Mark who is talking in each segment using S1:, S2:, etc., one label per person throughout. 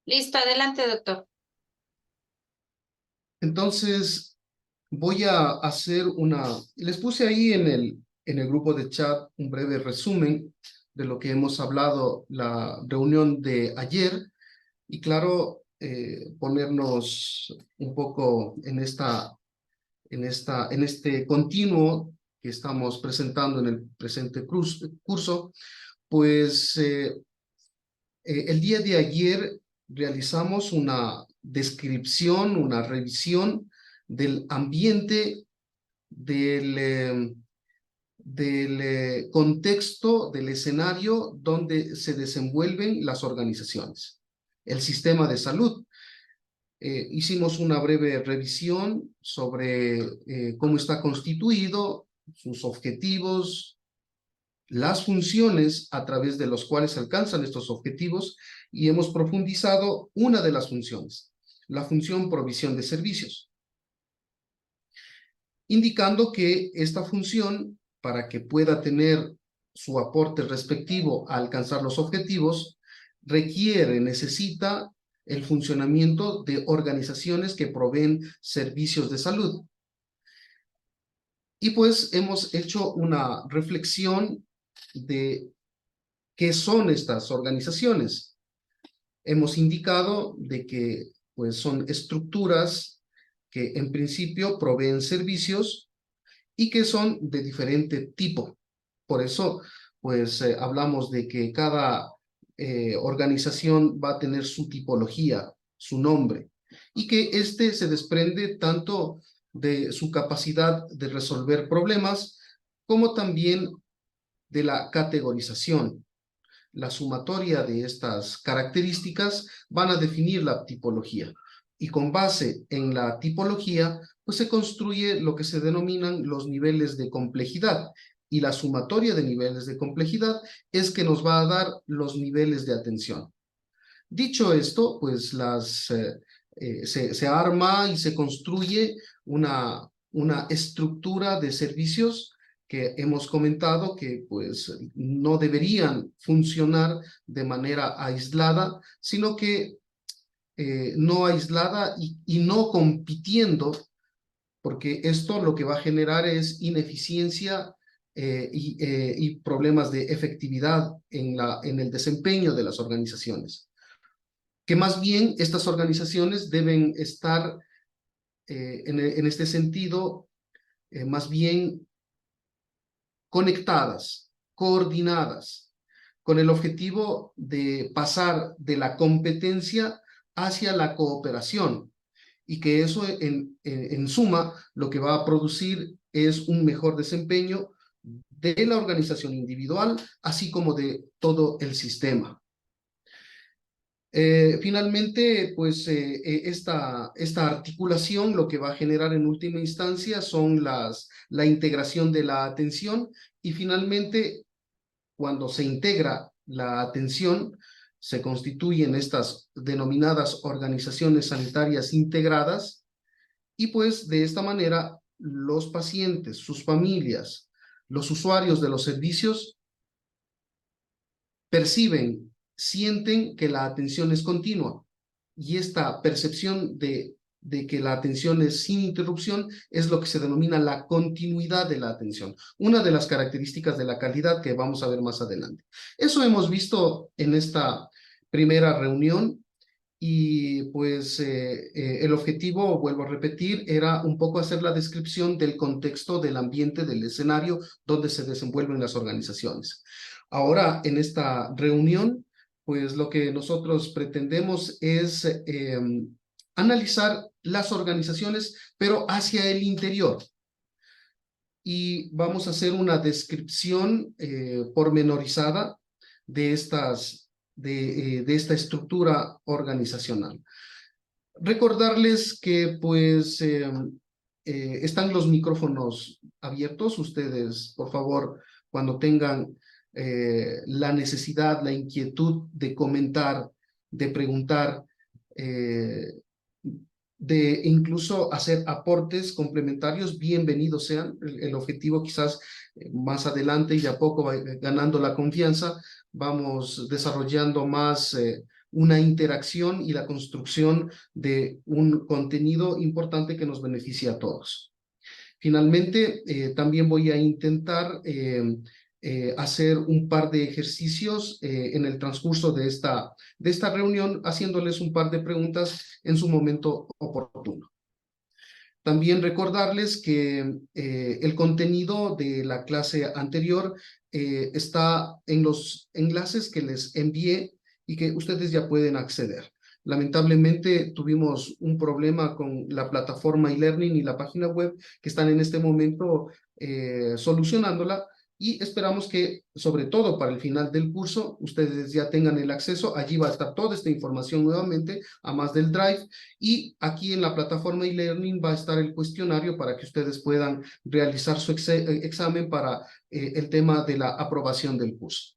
S1: Listo, adelante, doctor.
S2: Entonces, voy a hacer les puse ahí en el grupo de chat un breve resumen de lo que hemos hablado la reunión de ayer y claro, ponernos un poco en este continuo que estamos presentando en el presente curso, pues el día de ayer realizamos una descripción, una revisión del ambiente, del contexto, del escenario donde se desenvuelven las organizaciones. El sistema de salud. Hicimos una breve revisión sobre cómo está constituido, sus objetivos, las funciones a través de los cuales se alcanzan estos objetivos y hemos profundizado una de las funciones, la función provisión de servicios, indicando que esta función, para que pueda tener su aporte respectivo a alcanzar los objetivos, necesita el funcionamiento de organizaciones que proveen servicios de salud. Y pues hemos hecho una reflexión de qué son estas organizaciones. Hemos indicado de que pues, son estructuras que en principio proveen servicios y que son de diferente tipo. Por eso, pues hablamos de que cada organización va a tener su tipología, su nombre, y que este se desprende tanto de su capacidad de resolver problemas como también de la categorización. La sumatoria de estas características van a definir la tipología y con base en la tipología pues se construye lo que se denominan los niveles de complejidad y la sumatoria de niveles de complejidad es que nos va a dar los niveles de atención. Dicho esto, pues se arma y se construye una estructura de servicios que hemos comentado que pues no deberían funcionar de manera aislada, sino que no aislada y no compitiendo, porque esto lo que va a generar es ineficiencia y problemas de efectividad en el desempeño de las organizaciones. Que más bien estas organizaciones deben estar en este sentido más bien conectadas, coordinadas, con el objetivo de pasar de la competencia hacia la cooperación y que eso en suma lo que va a producir es un mejor desempeño de la organización individual, así como de todo el sistema. Finalmente, pues esta articulación lo que va a generar en última instancia son la integración de la atención y finalmente cuando se integra la atención se constituyen estas denominadas organizaciones sanitarias integradas y pues de esta manera los pacientes, sus familias, los usuarios de los servicios perciben, sienten que la atención es continua y esta percepción de que la atención es sin interrupción es lo que se denomina la continuidad de la atención, una de las características de la calidad que vamos a ver más adelante. Eso hemos visto en esta primera reunión y pues el objetivo, vuelvo a repetir, era un poco hacer la descripción del contexto, del ambiente, del escenario donde se desenvuelven las organizaciones. Ahora, en esta reunión, pues lo que nosotros pretendemos es analizar las organizaciones, pero hacia el interior. Y vamos a hacer una descripción pormenorizada de esta estructura organizacional. Recordarles que pues están los micrófonos abiertos. Ustedes, por favor, cuando tengan la necesidad, la inquietud de comentar, de preguntar, de incluso hacer aportes complementarios, bienvenidos sean. El objetivo quizás más adelante y de a poco va ganando la confianza, vamos desarrollando más una interacción y la construcción de un contenido importante que nos beneficie a todos. Finalmente, también voy a intentar hacer un par de ejercicios en el transcurso de esta reunión, haciéndoles un par de preguntas en su momento oportuno. También recordarles que el contenido de la clase anterior está en los enlaces que les envié y que ustedes ya pueden acceder. Lamentablemente tuvimos un problema con la plataforma e-learning y la página web que están en este momento solucionándola, y esperamos que, sobre todo para el final del curso, ustedes ya tengan el acceso. Allí va a estar toda esta información nuevamente, a más del Drive, y aquí en la plataforma e-learning va a estar el cuestionario para que ustedes puedan realizar su examen para el tema de la aprobación del curso.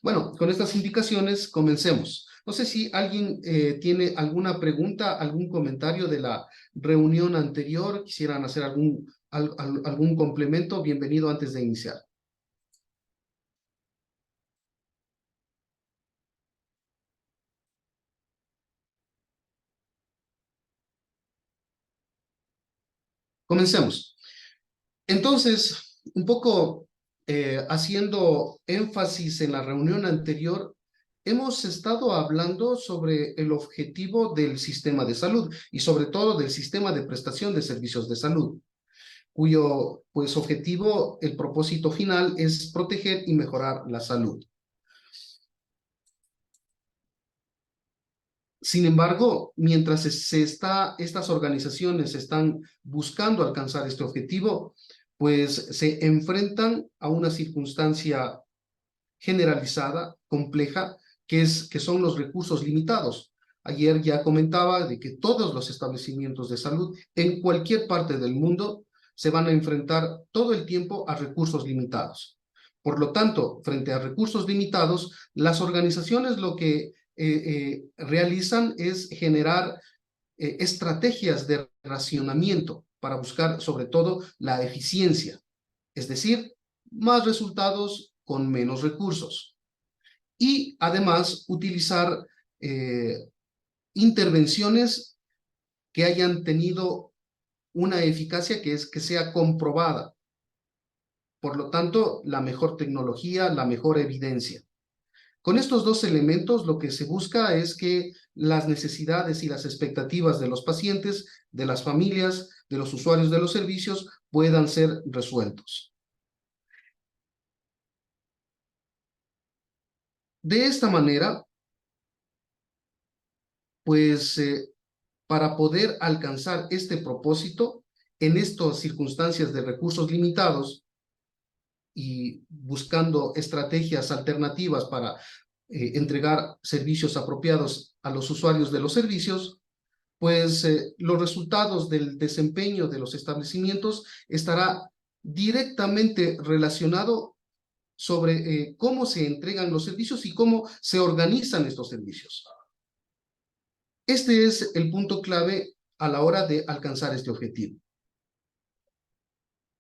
S2: Bueno, con estas indicaciones comencemos. No sé si alguien tiene alguna pregunta, algún comentario de la reunión anterior, quisieran hacer algún complemento. Bienvenido antes de iniciar. Comencemos. Entonces, un poco haciendo énfasis en la reunión anterior, hemos estado hablando sobre el objetivo del sistema de salud y sobre todo del sistema de prestación de servicios de salud, cuyo pues objetivo, el propósito final es proteger y mejorar la salud. Sin embargo, mientras estas organizaciones están buscando alcanzar este objetivo, pues se enfrentan a una circunstancia generalizada, compleja, que son los recursos limitados. Ayer ya comentaba de que todos los establecimientos de salud en cualquier parte del mundo se van a enfrentar todo el tiempo a recursos limitados. Por lo tanto, frente a recursos limitados, las organizaciones lo que realizan es generar estrategias de racionamiento para buscar sobre todo la eficiencia, es decir, más resultados con menos recursos. Y además utilizar intervenciones que hayan tenido una eficacia que sea comprobada. Por lo tanto, la mejor tecnología, la mejor evidencia. Con estos dos elementos, lo que se busca es que las necesidades y las expectativas de los pacientes, de las familias, de los usuarios de los servicios puedan ser resueltos. De esta manera, pues para poder alcanzar este propósito en estas circunstancias de recursos limitados y buscando estrategias alternativas para entregar servicios apropiados a los usuarios de los servicios, pues los resultados del desempeño de los establecimientos estará directamente relacionado sobre cómo se entregan los servicios y cómo se organizan estos servicios. Este es el punto clave a la hora de alcanzar este objetivo.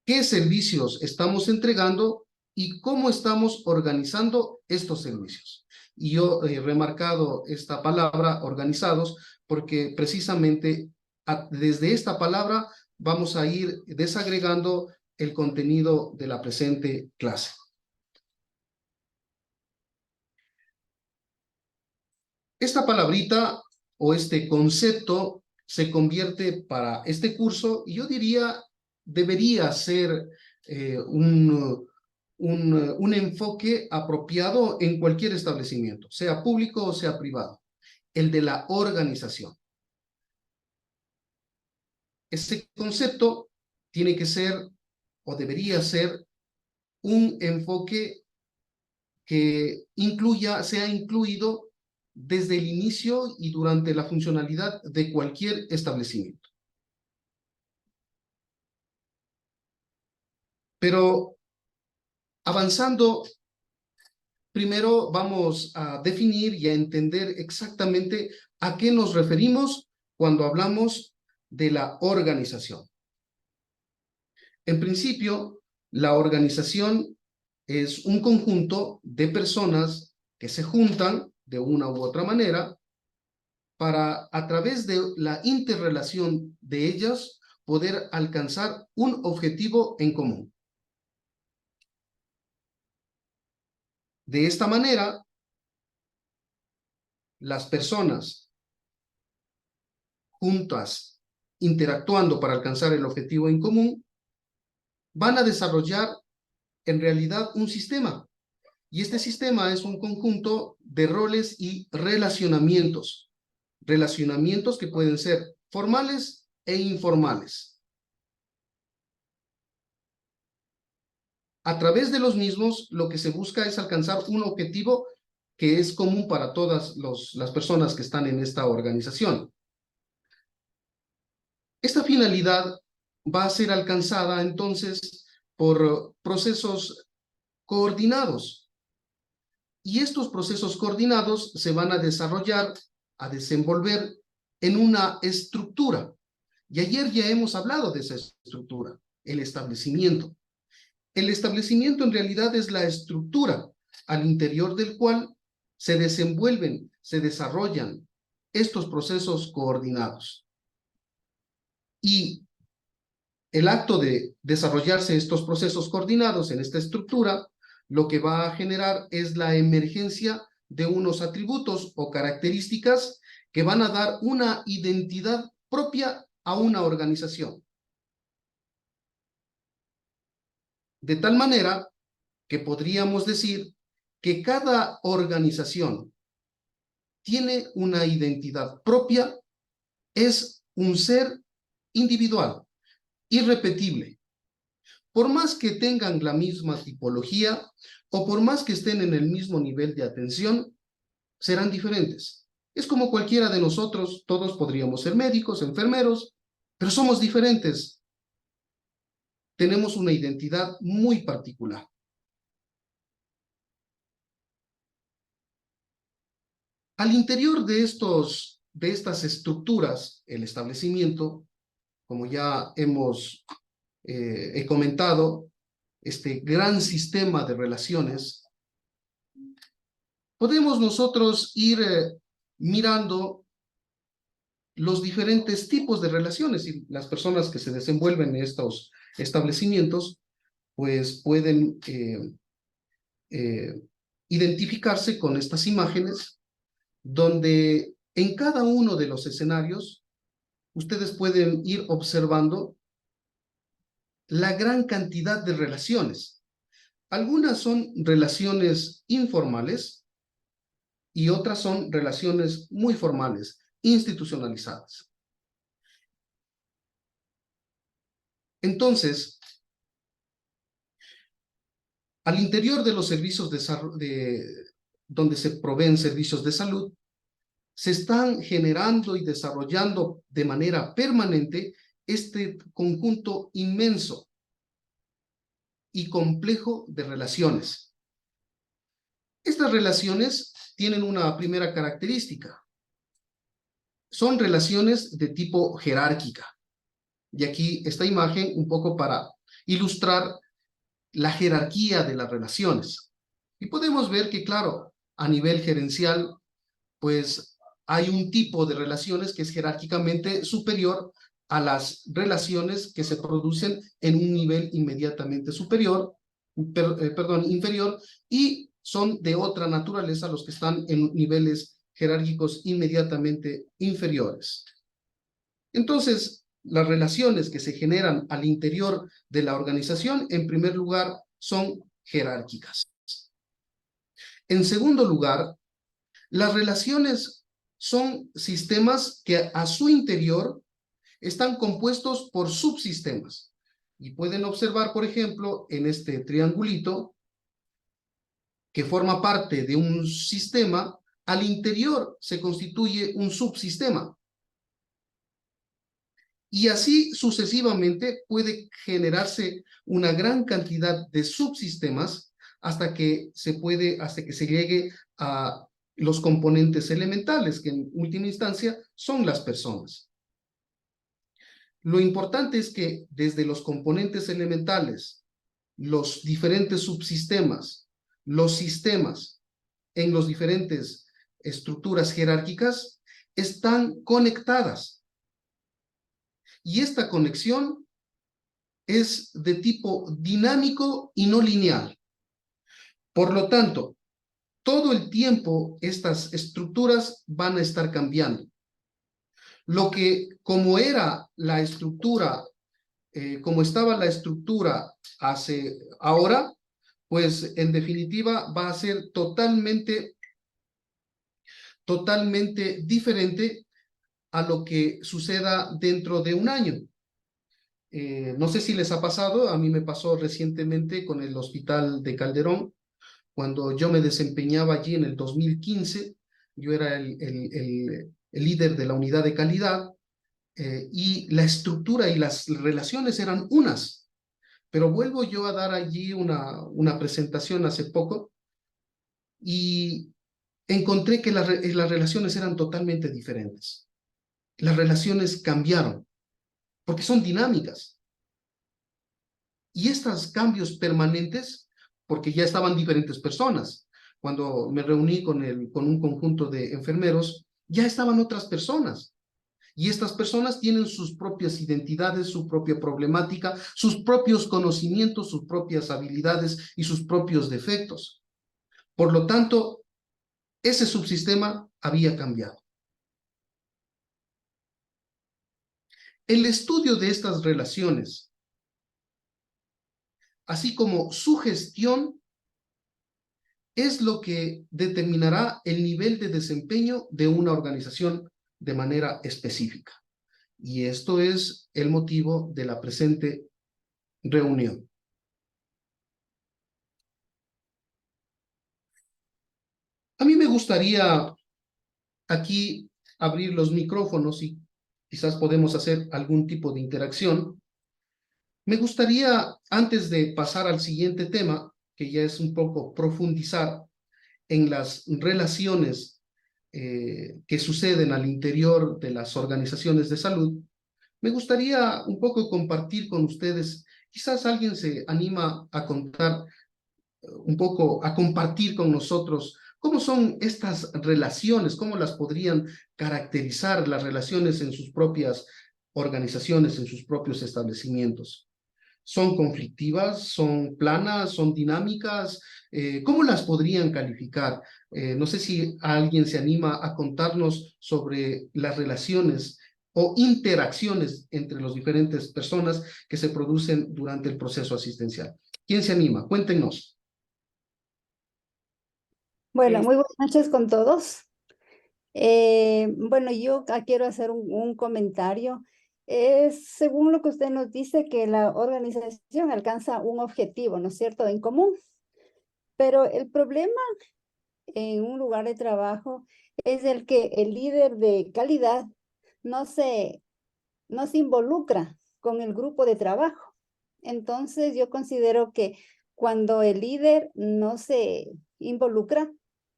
S2: ¿Qué servicios estamos entregando y cómo estamos organizando estos servicios? Y yo he remarcado esta palabra, organizados, porque precisamente desde esta palabra vamos a ir desagregando el contenido de la presente clase. Esta palabrita o este concepto se convierte para este curso, y yo diría debería ser un enfoque apropiado en cualquier establecimiento, sea público o sea privado, el de la organización. Este concepto tiene que ser o debería ser un enfoque que sea incluido desde el inicio y durante la funcionalidad de cualquier establecimiento. Pero avanzando, primero vamos a definir y a entender exactamente a qué nos referimos cuando hablamos de la organización. En principio, la organización es un conjunto de personas que se juntan de una u otra manera para, a través de la interrelación de ellas, poder alcanzar un objetivo en común. De esta manera, las personas juntas, interactuando para alcanzar el objetivo en común, van a desarrollar en realidad un sistema. Y este sistema es un conjunto de roles y relacionamientos. Relacionamientos que pueden ser formales e informales. A través de los mismos, lo que se busca es alcanzar un objetivo que es común para todas las personas que están en esta organización. Esta finalidad va a ser alcanzada entonces por procesos coordinados. Y estos procesos coordinados se van a desarrollar, a desenvolver en una estructura. Y ayer ya hemos hablado de esa estructura, el establecimiento. El establecimiento en realidad es la estructura al interior del cual se desenvuelven, se desarrollan estos procesos coordinados. Y el acto de desarrollarse estos procesos coordinados en esta estructura, lo que va a generar es la emergencia de unos atributos o características que van a dar una identidad propia a una organización. De tal manera que podríamos decir que cada organización tiene una identidad propia, es un ser individual, irrepetible. Por más que tengan la misma tipología o por más que estén en el mismo nivel de atención, serán diferentes. Es como cualquiera de nosotros, todos podríamos ser médicos, enfermeros, pero somos diferentes. Tenemos una identidad muy particular. Al interior de estas estructuras, el establecimiento, como ya he comentado, este gran sistema de relaciones, podemos nosotros ir mirando los diferentes tipos de relaciones y las personas que se desenvuelven en estos establecimientos, pues pueden identificarse con estas imágenes, donde en cada uno de los escenarios ustedes pueden ir observando la gran cantidad de relaciones. Algunas son relaciones informales y otras son relaciones muy formales, institucionalizadas. Entonces, al interior de los servicios donde se proveen servicios de salud, se están generando y desarrollando de manera permanente este conjunto inmenso y complejo de relaciones. Estas relaciones tienen una primera característica. Son relaciones de tipo jerárquica. Y aquí esta imagen un poco para ilustrar la jerarquía de las relaciones. Y podemos ver que, claro, a nivel gerencial, pues hay un tipo de relaciones que es jerárquicamente superior a las relaciones que se producen en un nivel inmediatamente superior, inferior, y son de otra naturaleza los que están en niveles jerárquicos inmediatamente inferiores. Entonces, las relaciones que se generan al interior de la organización, en primer lugar, son jerárquicas. En segundo lugar, las relaciones son sistemas que a su interior están compuestos por subsistemas. Y pueden observar, por ejemplo, en este triangulito, que forma parte de un sistema, al interior se constituye un subsistema. Y así sucesivamente puede generarse una gran cantidad de subsistemas hasta que se llegue a los componentes elementales, que en última instancia son las personas. Lo importante es que desde los componentes elementales, los diferentes subsistemas, los sistemas en las diferentes estructuras jerárquicas, están conectadas. Y esta conexión es de tipo dinámico y no lineal. Por lo tanto, todo el tiempo estas estructuras van a estar cambiando. Lo que, como era la estructura, como estaba la estructura ahora, pues en definitiva va a ser totalmente diferente a lo que suceda dentro de un año. No sé si les ha pasado, a mí me pasó recientemente con el Hospital de Calderón, cuando yo me desempeñaba allí en el 2015, yo era el líder de la unidad de calidad, y la estructura y las relaciones eran unas. Pero vuelvo yo a dar allí una presentación hace poco y encontré que las relaciones eran totalmente diferentes. Las relaciones cambiaron porque son dinámicas. Y estos cambios permanentes, porque ya estaban diferentes personas. Cuando me reuní con un conjunto de enfermeros, ya estaban otras personas. Y estas personas tienen sus propias identidades, su propia problemática, sus propios conocimientos, sus propias habilidades y sus propios defectos. Por lo tanto, ese subsistema había cambiado. El estudio de estas relaciones, así como su gestión, es lo que determinará el nivel de desempeño de una organización de manera específica. Y esto es el motivo de la presente reunión. A mí me gustaría aquí abrir los micrófonos y quizás podemos hacer algún tipo de interacción. Me gustaría, antes de pasar al siguiente tema, que ya es un poco profundizar en las relaciones que suceden al interior de las organizaciones de salud, me gustaría un poco compartir con ustedes, quizás alguien se anima a contar un poco, a compartir con nosotros cómo son estas relaciones, cómo las podrían caracterizar las relaciones en sus propias organizaciones, en sus propios establecimientos. ¿Son conflictivas? ¿Son planas? ¿Son dinámicas? ¿Cómo las podrían calificar? No sé si alguien se anima a contarnos sobre las relaciones o interacciones entre las diferentes personas que se producen durante el proceso asistencial. ¿Quién se anima? Cuéntenos.
S1: Bueno, muy buenas noches con todos. Bueno, yo quiero hacer un comentario. Es según lo que usted nos dice que la organización alcanza un objetivo, ¿no es cierto?, en común. Pero el problema en un lugar de trabajo es el que el líder de calidad no se, no se involucra con el grupo de trabajo. Entonces, yo considero que cuando el líder no se involucra,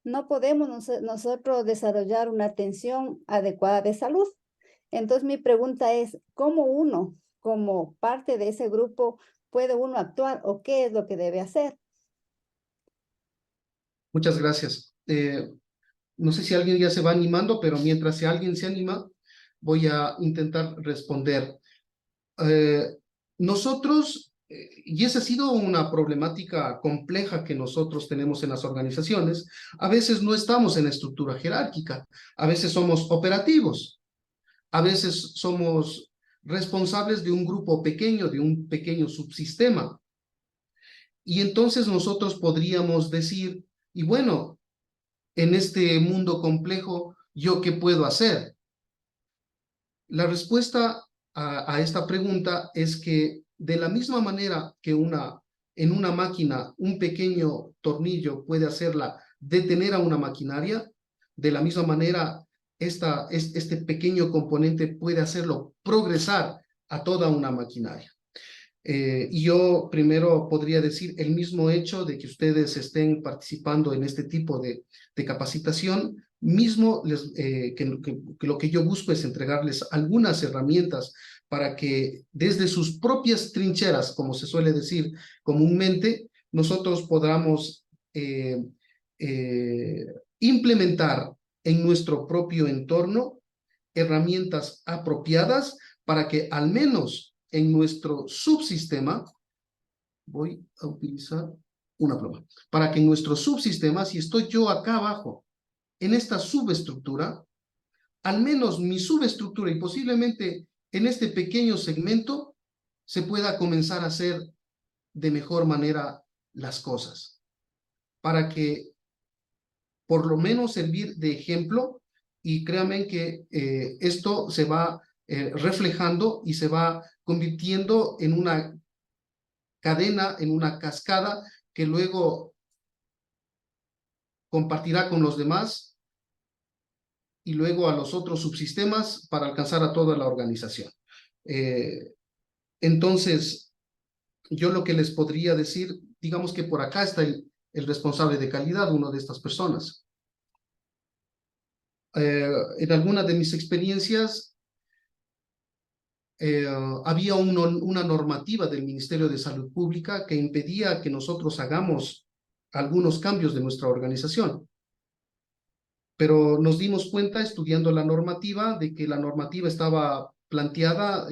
S1: no podemos nosotros desarrollar una atención adecuada de salud. Entonces, mi pregunta es, ¿cómo uno, como parte de ese grupo, puede uno actuar o qué es lo que debe hacer?
S2: Muchas gracias. No sé si alguien ya se va animando, pero mientras si alguien se anima, voy a intentar responder. Nosotros, y esa ha sido una problemática compleja que nosotros tenemos en las organizaciones, a veces no estamos en estructura jerárquica, a veces somos operativos, a veces somos responsables de un grupo pequeño, de un pequeño subsistema. Y entonces nosotros podríamos decir, y bueno, en este mundo complejo, ¿yo qué puedo hacer? La respuesta a esta pregunta es que de la misma manera que en una máquina un pequeño tornillo puede hacerla detener a una maquinaria, de la misma manera este pequeño componente puede hacerlo progresar a toda una maquinaria. Y yo primero podría decir el mismo hecho de que ustedes estén participando en este tipo de capacitación, mismo que lo que yo busco es entregarles algunas herramientas para que desde sus propias trincheras, como se suele decir comúnmente, nosotros podamos eh, eh, implementar en nuestro propio entorno herramientas apropiadas para que al menos en nuestro subsistema, voy a utilizar una pluma, para que en nuestro subsistema, si estoy yo acá abajo, en esta subestructura, al menos mi subestructura y posiblemente en este pequeño segmento, se pueda comenzar a hacer de mejor manera las cosas, para que por lo menos servir de ejemplo, y créanme que esto se va reflejando y se va convirtiendo en una cadena, en una cascada que luego compartirá con los demás y luego a los otros subsistemas para alcanzar a toda la organización. Entonces, yo lo que les podría decir, digamos que por acá está el responsable de calidad, una de estas personas. En alguna de mis experiencias había una normativa del Ministerio de Salud Pública que impedía que nosotros hagamos algunos cambios de nuestra organización. Pero nos dimos cuenta estudiando la normativa de que la normativa estaba planteada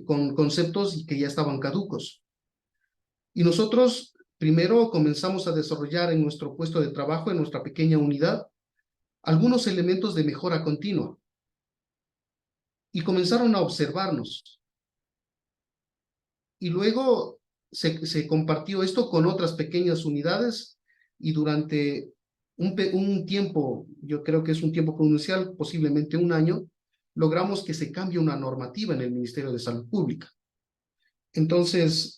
S2: con conceptos que ya estaban caducos. Y nosotros primero comenzamos a desarrollar en nuestro puesto de trabajo, en nuestra pequeña unidad, algunos elementos de mejora continua. Y comenzaron a observarnos. Y luego se compartió esto con otras pequeñas unidades y durante un tiempo, yo creo que es un tiempo prudencial, posiblemente un año, logramos que se cambie una normativa en el Ministerio de Salud Pública. Entonces,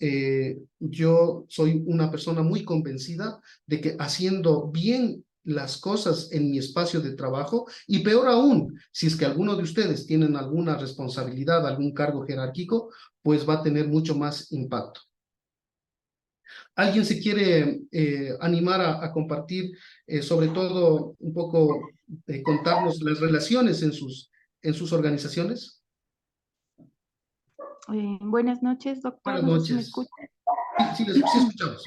S2: yo soy una persona muy convencida de que haciendo bien las cosas en mi espacio de trabajo, y peor aún, si es que alguno de ustedes tienen alguna responsabilidad, algún cargo jerárquico, pues va a tener mucho más impacto. ¿Alguien se quiere animar a compartir, sobre todo un poco, contarnos las relaciones en sus organizaciones?
S3: Buenas noches, doctor.
S2: Buenas
S3: No sé si me
S2: noches.
S3: escucha.
S2: Sí, sí escuchamos.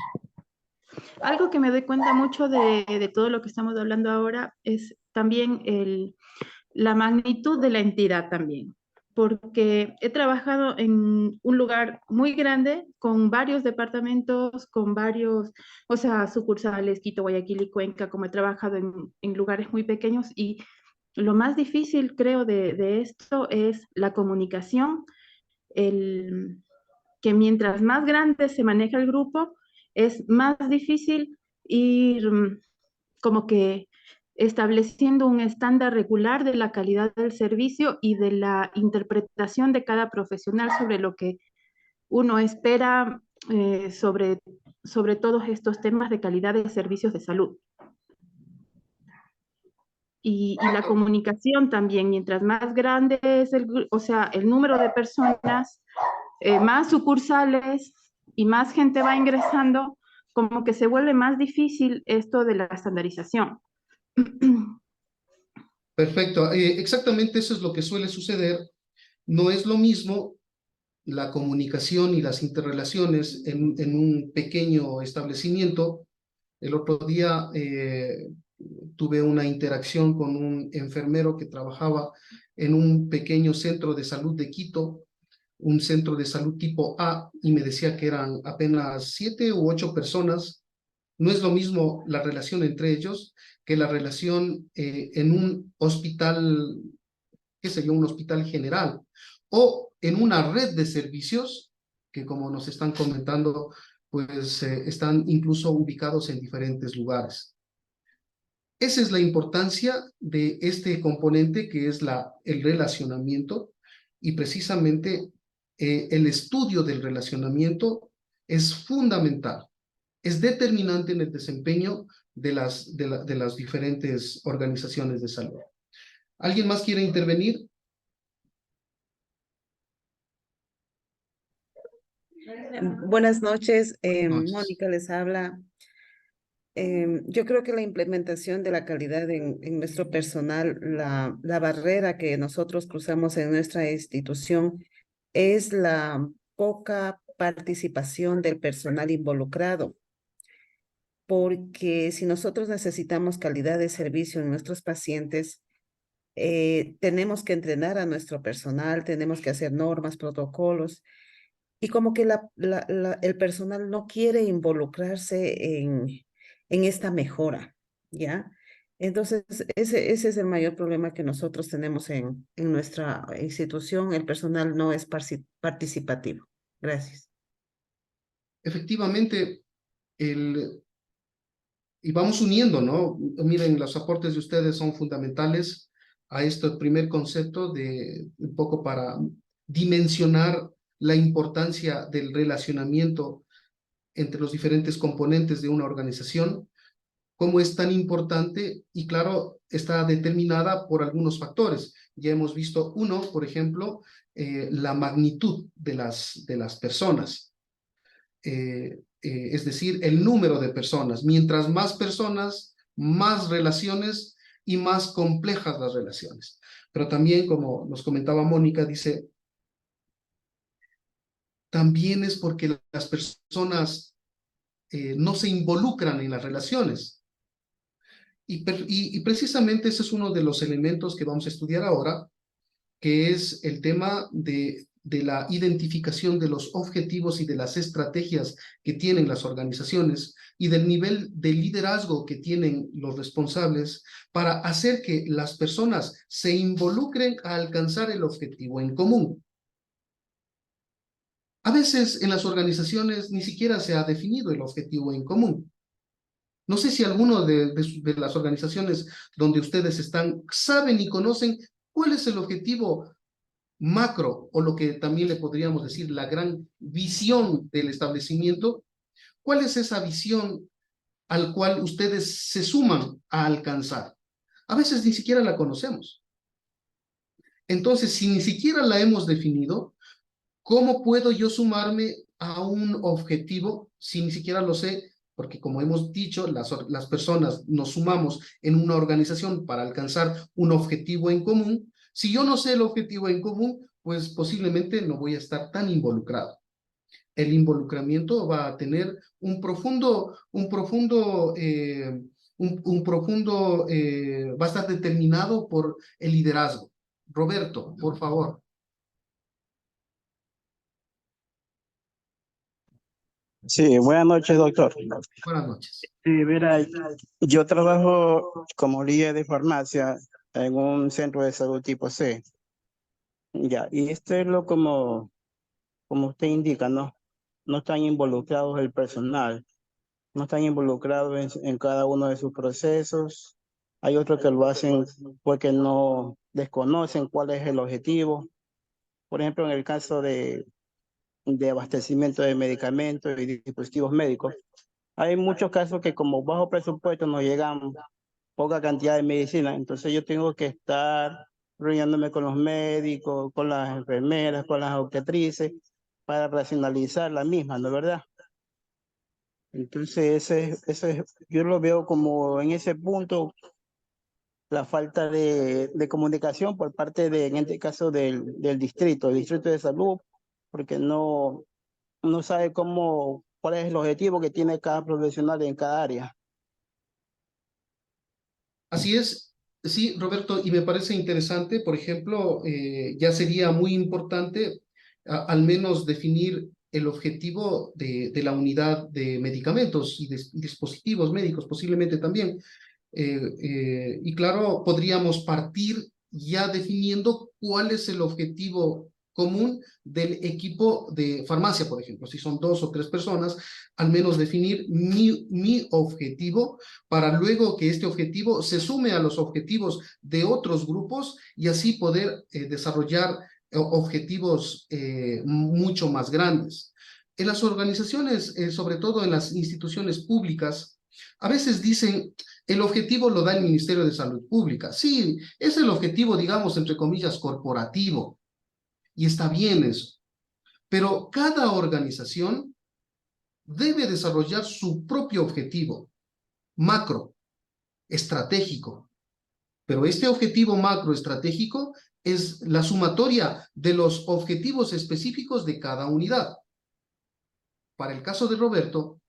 S3: Algo que me doy cuenta mucho de todo lo que estamos hablando ahora es también la magnitud de la entidad también, porque he trabajado en un lugar muy grande con varios departamentos, con varios, o sea, sucursales, Quito, Guayaquil y Cuenca, como he trabajado en lugares muy pequeños, y lo más difícil, creo, de esto es la comunicación, que mientras más grande se maneja el grupo, es más difícil ir como que estableciendo un estándar regular de la calidad del servicio y de la interpretación de cada profesional sobre lo que uno espera sobre todos estos temas de calidad de servicios de salud. Y la comunicación también, mientras más grande es el número de personas, más sucursales y más gente va ingresando, como que se vuelve más difícil esto de la estandarización.
S2: Perfecto. Exactamente eso es lo que suele suceder. No es lo mismo la comunicación y las interrelaciones en un pequeño establecimiento. El otro día tuve una interacción con un enfermero que trabajaba en un pequeño centro de salud de Quito, un centro de salud tipo A, y me decía que eran apenas 7 u 8 personas. No es lo mismo la relación entre ellos que la relación en un hospital, qué sé yo, un hospital general, o en una red de servicios que, como nos están comentando, pues están incluso ubicados en diferentes lugares. Esa es la importancia de este componente que es el relacionamiento, y precisamente el estudio del relacionamiento es fundamental, es determinante en el desempeño de las diferentes organizaciones de salud. ¿Alguien más quiere intervenir?
S4: Buenas noches,
S2: Noches.
S4: Mónica les habla. Yo creo que la implementación de la calidad en nuestro personal, la barrera que nosotros cruzamos en nuestra institución es la poca participación del personal involucrado, porque si nosotros necesitamos calidad de servicio en nuestros pacientes, tenemos que entrenar a nuestro personal, tenemos que hacer normas, protocolos, y como que el personal no quiere involucrarse en esta mejora, ¿ya? Entonces, ese es el mayor problema que nosotros tenemos en nuestra institución. El personal no es participativo. Gracias.
S2: Efectivamente, y vamos uniendo, ¿no? Miren, los aportes de ustedes son fundamentales a este primer concepto de un poco para dimensionar la importancia del relacionamiento entre los diferentes componentes de una organización, cómo es tan importante y claro, está determinada por algunos factores. Ya hemos visto uno, por ejemplo, la magnitud de las personas. Es decir, el número de personas. Mientras más personas, más relaciones y más complejas las relaciones. Pero también, como nos comentaba Mónica, dice, también es porque las personas no se involucran en las relaciones. Y precisamente ese es uno de los elementos que vamos a estudiar ahora, que es el tema de la identificación de los objetivos y de las estrategias que tienen las organizaciones y del nivel de liderazgo que tienen los responsables para hacer que las personas se involucren a alcanzar el objetivo en común. A veces en las organizaciones ni siquiera se ha definido el objetivo en común. No sé si alguno de las organizaciones donde ustedes están saben y conocen cuál es el objetivo macro, o lo que también le podríamos decir la gran visión del establecimiento. ¿Cuál es esa visión al cual ustedes se suman a alcanzar? A veces ni siquiera la conocemos. Entonces, si ni siquiera la hemos definido, ¿cómo puedo yo sumarme a un objetivo si ni siquiera lo sé? Porque como hemos dicho, las personas nos sumamos en una organización para alcanzar un objetivo en común. Si yo no sé el objetivo en común, pues posiblemente no voy a estar tan involucrado. El involucramiento va a tener va a estar determinado por el liderazgo. Roberto, por favor.
S5: Sí, buenas noches, doctor.
S2: Buenas noches.
S5: Sí, mira, yo trabajo como líder de farmacia en un centro de salud tipo C. Ya, y esto es como usted indica, ¿no? No están involucrados el personal, no están involucrados en cada uno de sus procesos. Hay otros que lo hacen porque no desconocen cuál es el objetivo. Por ejemplo, en el caso de abastecimiento de medicamentos y dispositivos médicos, hay muchos casos que como bajo presupuesto nos llegan poca cantidad de medicina, entonces yo tengo que estar reuniéndome con los médicos, con las enfermeras, con las obstetrices, para racionalizar la misma, ¿no es verdad? Entonces yo lo veo como en ese punto la falta de comunicación por parte en este caso del distrito de salud, porque no sabe cuál es el objetivo que tiene cada profesional en cada área.
S2: Así es, sí, Roberto, y me parece interesante, por ejemplo, ya sería muy importante al menos definir el objetivo de la unidad de medicamentos y de dispositivos médicos, posiblemente también. Y claro, podríamos partir ya definiendo cuál es el objetivo común del equipo de farmacia, por ejemplo. Si son 2 o 3 personas, al menos definir mi objetivo para luego que este objetivo se sume a los objetivos de otros grupos y así poder desarrollar objetivos mucho más grandes. En las organizaciones, sobre todo en las instituciones públicas, a veces dicen, el objetivo lo da el Ministerio de Salud Pública. Sí, es el objetivo, digamos, entre comillas, corporativo. Y está bien eso. Pero cada organización debe desarrollar su propio objetivo macro, estratégico. Pero este objetivo macro estratégico es la sumatoria de los objetivos específicos de cada unidad. Para el caso de Roberto,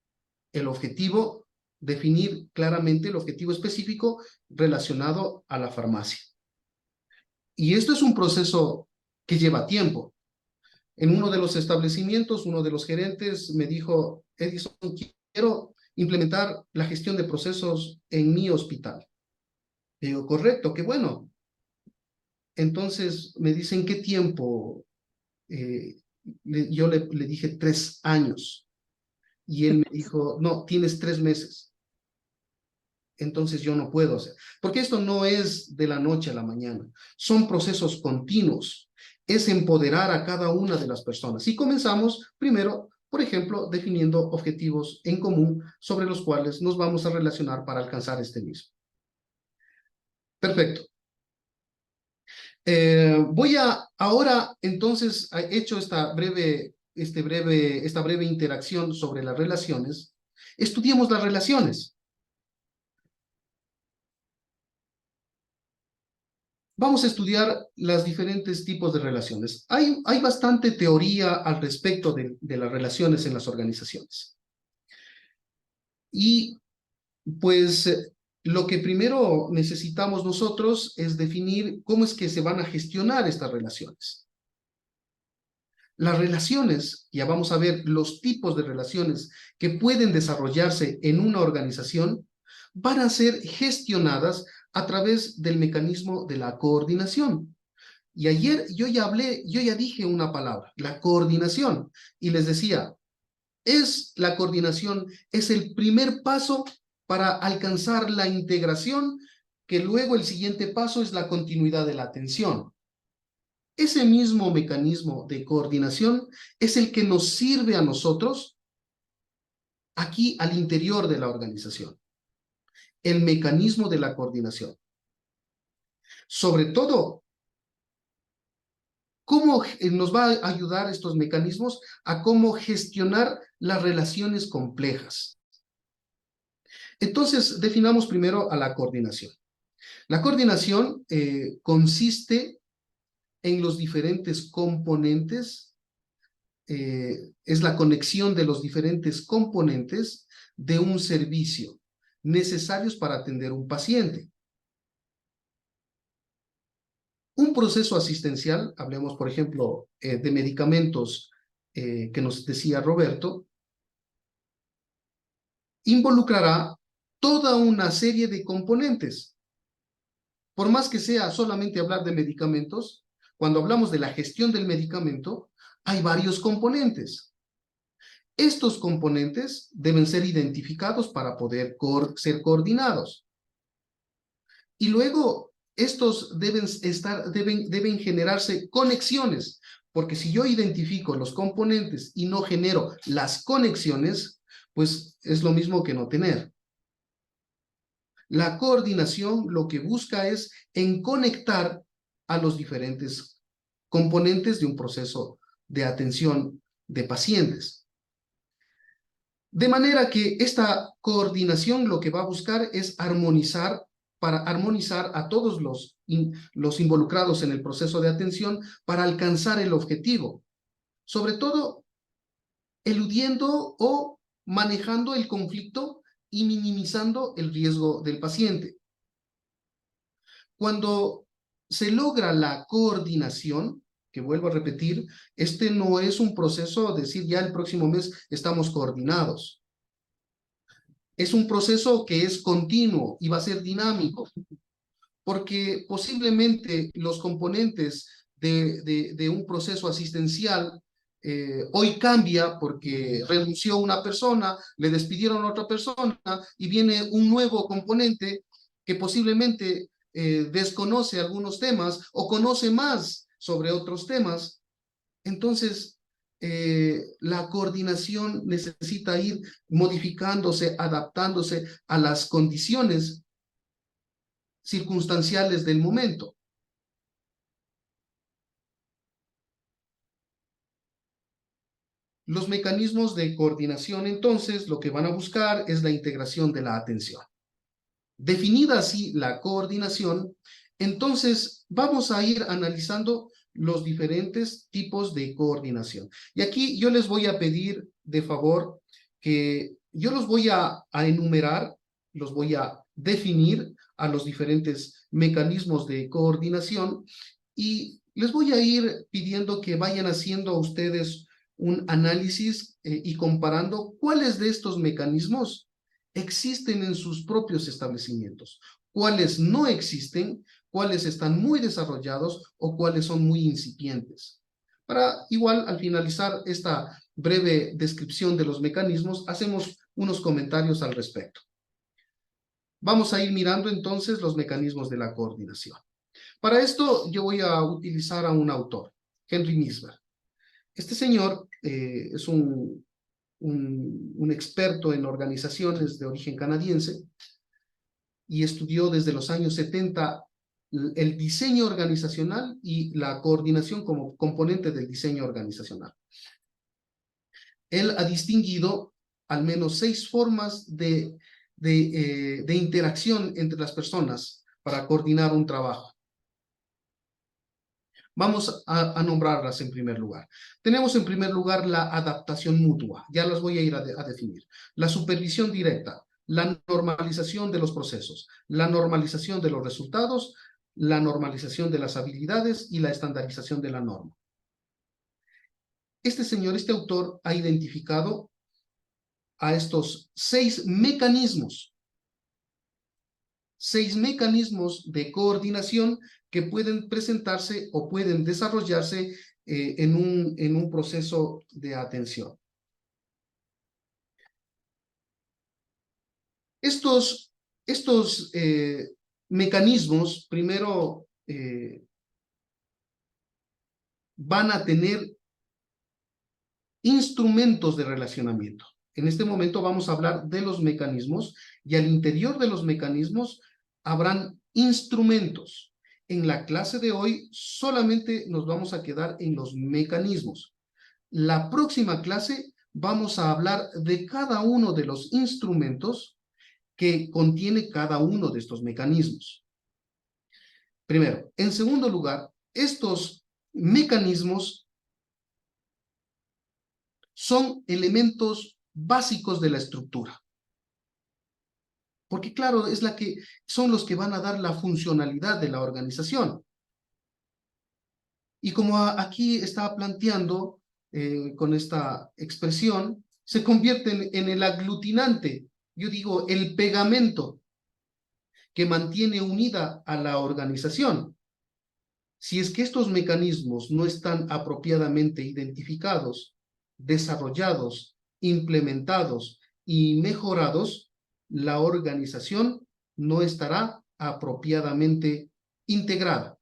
S2: el objetivo, definir claramente el objetivo específico relacionado a la farmacia. Y esto es un proceso que lleva tiempo. En uno de los establecimientos, uno de los gerentes me dijo, Edison, quiero implementar la gestión de procesos en mi hospital. Le digo, correcto, qué bueno. Entonces me dicen, ¿qué tiempo? Yo le dije 3 años. Y él me dijo, no, tienes 3 meses. Entonces yo no puedo hacer. Porque esto no es de la noche a la mañana. Son procesos continuos. Es empoderar a cada una de las personas. Y comenzamos primero, por ejemplo, definiendo objetivos en común sobre los cuales nos vamos a relacionar para alcanzar este mismo. Perfecto. Voy a, ahora entonces, he hecho esta breve interacción sobre las relaciones. Estudiemos las relaciones. Vamos a estudiar los diferentes tipos de relaciones. Hay bastante teoría al respecto de las relaciones en las organizaciones. Y pues lo que primero necesitamos nosotros es definir cómo es que se van a gestionar estas relaciones. Las relaciones, ya vamos a ver los tipos de relaciones que pueden desarrollarse en una organización, van a ser gestionadas a través del mecanismo de la coordinación. Y ayer yo ya dije una palabra, la coordinación, y les decía, la coordinación es el primer paso para alcanzar la integración, que luego el siguiente paso es la continuidad de la atención. Ese mismo mecanismo de coordinación es el que nos sirve a nosotros aquí al interior de la organización. El mecanismo de la coordinación. Sobre todo, ¿cómo nos va a ayudar estos mecanismos a cómo gestionar las relaciones complejas? Entonces, definamos primero a la coordinación. La coordinación consiste en los diferentes componentes, es la conexión de los diferentes componentes de un servicio necesarios para atender un paciente. Un proceso asistencial, hablemos por ejemplo de medicamentos que nos decía Roberto, involucrará toda una serie de componentes. Por más que sea solamente hablar de medicamentos, cuando hablamos de la gestión del medicamento, hay varios componentes. Estos componentes deben ser identificados para poder ser coordinados. Y luego, estos deben generarse conexiones, porque si yo identifico los componentes y no genero las conexiones, pues es lo mismo que no tener. La coordinación lo que busca es en conectar a los diferentes componentes de un proceso de atención de pacientes. De manera que esta coordinación lo que va a buscar es armonizar, para armonizar a todos los involucrados en el proceso de atención para alcanzar el objetivo. Sobre todo, eludiendo o manejando el conflicto y minimizando el riesgo del paciente. Cuando se logra la coordinación, que vuelvo a repetir, este no es un proceso de decir ya el próximo mes estamos coordinados. Es un proceso que es continuo y va a ser dinámico, porque posiblemente los componentes de un proceso asistencial hoy cambia porque renunció una persona, le despidieron a otra persona y viene un nuevo componente que posiblemente desconoce algunos temas o conoce más sobre otros temas. Entonces, la coordinación necesita ir modificándose, adaptándose a las condiciones circunstanciales del momento. Los mecanismos de coordinación, entonces, lo que van a buscar es la integración de la atención. Definida así la coordinación, entonces vamos a ir analizando los diferentes tipos de coordinación. Y aquí yo les voy a pedir de favor que yo los voy a enumerar, los voy a definir a los diferentes mecanismos de coordinación Y les voy a ir pidiendo que vayan haciendo ustedes un análisis y comparando cuáles de estos mecanismos existen en sus propios establecimientos, cuáles no existen, cuáles están muy desarrollados o cuáles son muy incipientes. Para igual, al finalizar esta breve descripción de los mecanismos, hacemos unos comentarios al respecto. Vamos a ir mirando entonces los mecanismos de la coordinación. Para esto yo voy a utilizar a un autor, Henry Misber. Este señor es un experto en organizaciones de origen canadiense y estudió desde los años 70 el diseño organizacional y la coordinación como componente del diseño organizacional. Él ha distinguido al menos 6 formas de interacción entre las personas para coordinar un trabajo. Vamos a nombrarlas en primer lugar. Tenemos en primer lugar la adaptación mutua, ya las voy a ir a definir. La supervisión directa, la normalización de los procesos, la normalización de los resultados, la normalización de las habilidades y la estandarización de la norma. Este autor, ha identificado a estos 6 mecanismos de coordinación que pueden presentarse o pueden desarrollarse en un proceso de atención. Estos mecanismos, primero, van a tener instrumentos de relacionamiento. En este momento vamos a hablar de los mecanismos y al interior de los mecanismos habrán instrumentos. En la clase de hoy solamente nos vamos a quedar en los mecanismos. La próxima clase vamos a hablar de cada uno de los instrumentos que contiene cada uno de estos mecanismos. Primero. En segundo lugar, estos mecanismos son elementos básicos de la estructura. Porque claro, son los que van a dar la funcionalidad de la organización. Y como aquí está planteando con esta expresión, se convierten en el aglutinante, yo digo, el pegamento que mantiene unida a la organización. Si es que estos mecanismos no están apropiadamente identificados, desarrollados, implementados y mejorados, la organización no estará apropiadamente integrada.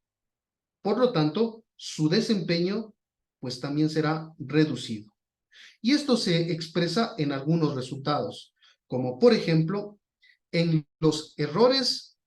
S2: Por lo tanto, su desempeño pues también será reducido. Y esto se expresa en algunos resultados, como por ejemplo, en los errores,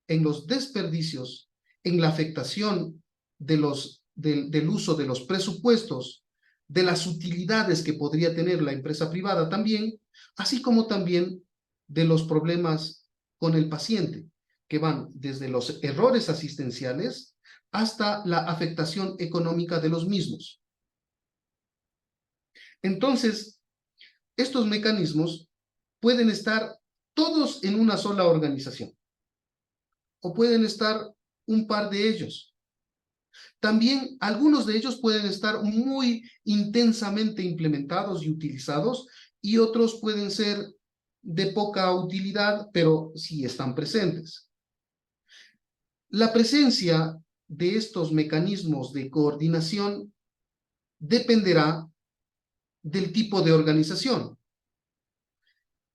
S2: en los desperdicios, en la afectación del uso de los presupuestos, de las utilidades que podría tener la empresa privada también, así como también de los problemas con el paciente, que van desde los errores asistenciales hasta la afectación económica de los mismos. Entonces, estos mecanismos pueden estar todos en una sola organización, o pueden estar un par de ellos. También algunos de ellos pueden estar muy intensamente implementados y utilizados, y otros pueden ser de poca utilidad, pero sí están presentes. La presencia de estos mecanismos de coordinación dependerá del tipo de organización.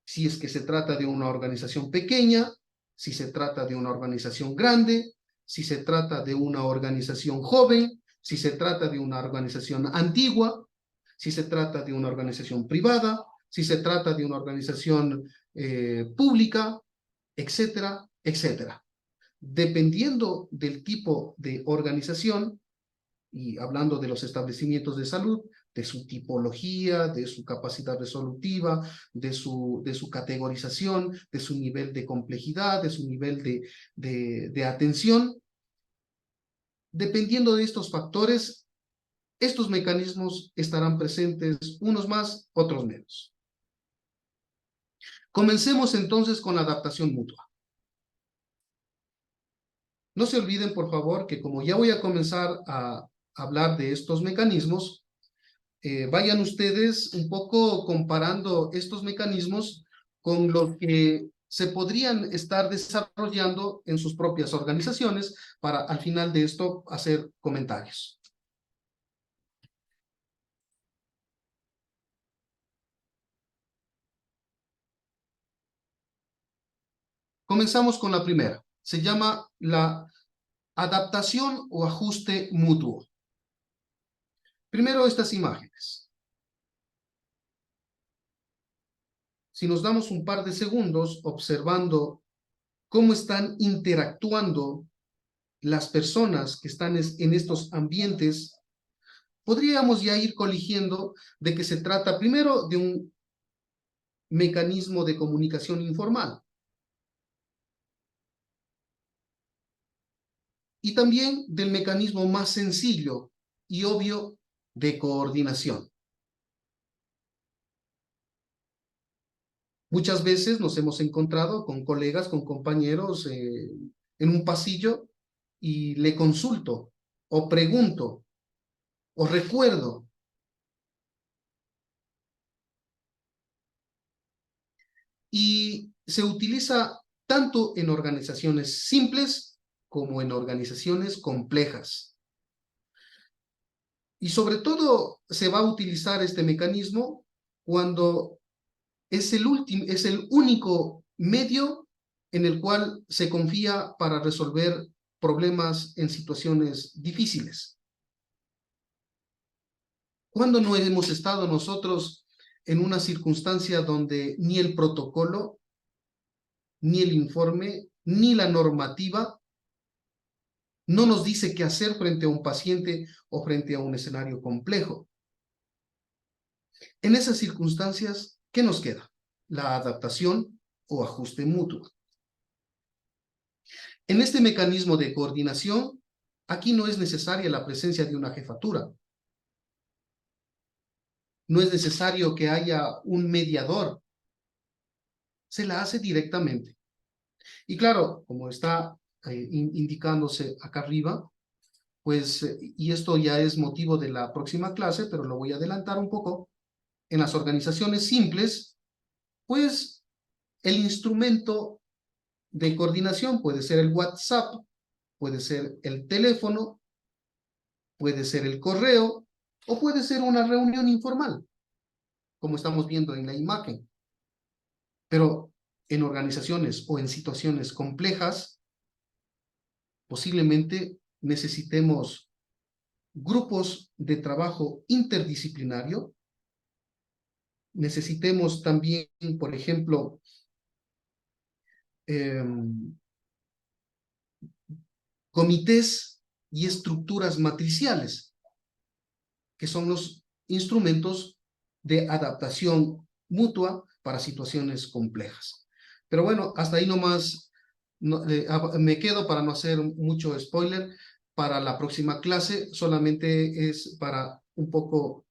S2: Si es que se trata de una organización pequeña, si se trata de una organización grande, si se trata de una organización joven, si se trata de una organización antigua, si se trata de una organización privada, si se trata de una organización pública, etcétera, etcétera. Dependiendo del tipo de organización, y hablando de los establecimientos de salud, de su tipología, de su capacidad resolutiva, de su categorización, de su nivel de complejidad, de su nivel de atención. Dependiendo de estos factores, estos mecanismos estarán presentes, unos más, otros menos. Comencemos entonces con la adaptación mutua. No se olviden, por favor, que como ya voy a comenzar a hablar de estos mecanismos, vayan ustedes un poco comparando estos mecanismos con lo que se podrían estar desarrollando en sus propias organizaciones para al final de esto hacer comentarios. Comenzamos con la primera. Se llama la adaptación o ajuste mutuo. Primero estas imágenes. Si nos damos un par de segundos observando cómo están interactuando las personas que están en estos ambientes, podríamos ya ir coligiendo de que se trata primero de un mecanismo de comunicación informal. Y también del mecanismo más sencillo y obvio de coordinación. Muchas veces nos hemos encontrado con colegas, con compañeros en un pasillo y le consulto o pregunto o recuerdo. Y se utiliza tanto en organizaciones simples como en organizaciones complejas. Y sobre todo se va a utilizar este mecanismo cuando es el único medio en el cual se confía para resolver problemas en situaciones difíciles. ¿Cuándo no hemos estado nosotros en una circunstancia donde ni el protocolo, ni el informe, ni la normativa no nos dice qué hacer frente a un paciente o frente a un escenario complejo? En esas circunstancias, ¿qué nos queda? La adaptación o ajuste mutuo. En este mecanismo de coordinación, aquí no es necesaria la presencia de una jefatura. No es necesario que haya un mediador. Se la hace directamente. Y claro, como está indicándose acá arriba, pues, y esto ya es motivo de la próxima clase, pero lo voy a adelantar un poco, en las organizaciones simples, pues el instrumento de coordinación puede ser el WhatsApp, puede ser el teléfono, puede ser el correo, o puede ser una reunión informal, como estamos viendo en la imagen. Pero en organizaciones o en situaciones complejas, posiblemente necesitemos grupos de trabajo interdisciplinario. Necesitemos también, por ejemplo, comités y estructuras matriciales, que son los instrumentos de adaptación mutua para situaciones complejas. Pero bueno, hasta ahí nomás me quedo para no hacer mucho spoiler. Para la próxima clase solamente es para un poco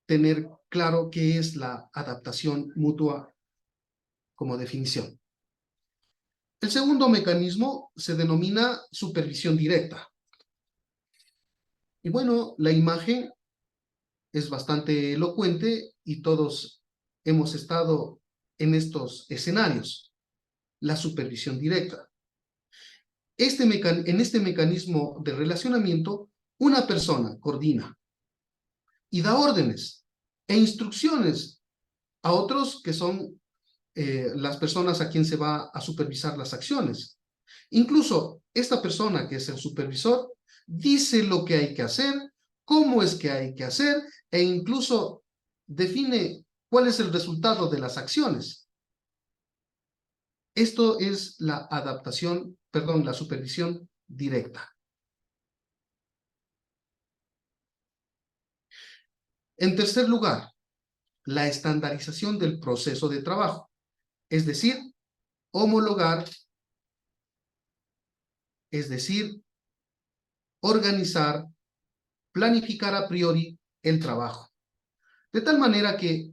S2: tener claro qué es la adaptación mutua como definición. El segundo mecanismo se denomina supervisión directa. Y bueno, la imagen es bastante elocuente y todos hemos estado en estos escenarios. La supervisión directa. En este mecanismo de relacionamiento, una persona coordina y da órdenes e instrucciones a otros que son las personas a quien se va a supervisar las acciones. Incluso esta persona que es el supervisor dice lo que hay que hacer, cómo es que hay que hacer e incluso define cuál es el resultado de las acciones. Esto es la la supervisión directa. En tercer lugar, la estandarización del proceso de trabajo, es decir, homologar, es decir, organizar, planificar a priori el trabajo. De tal manera que,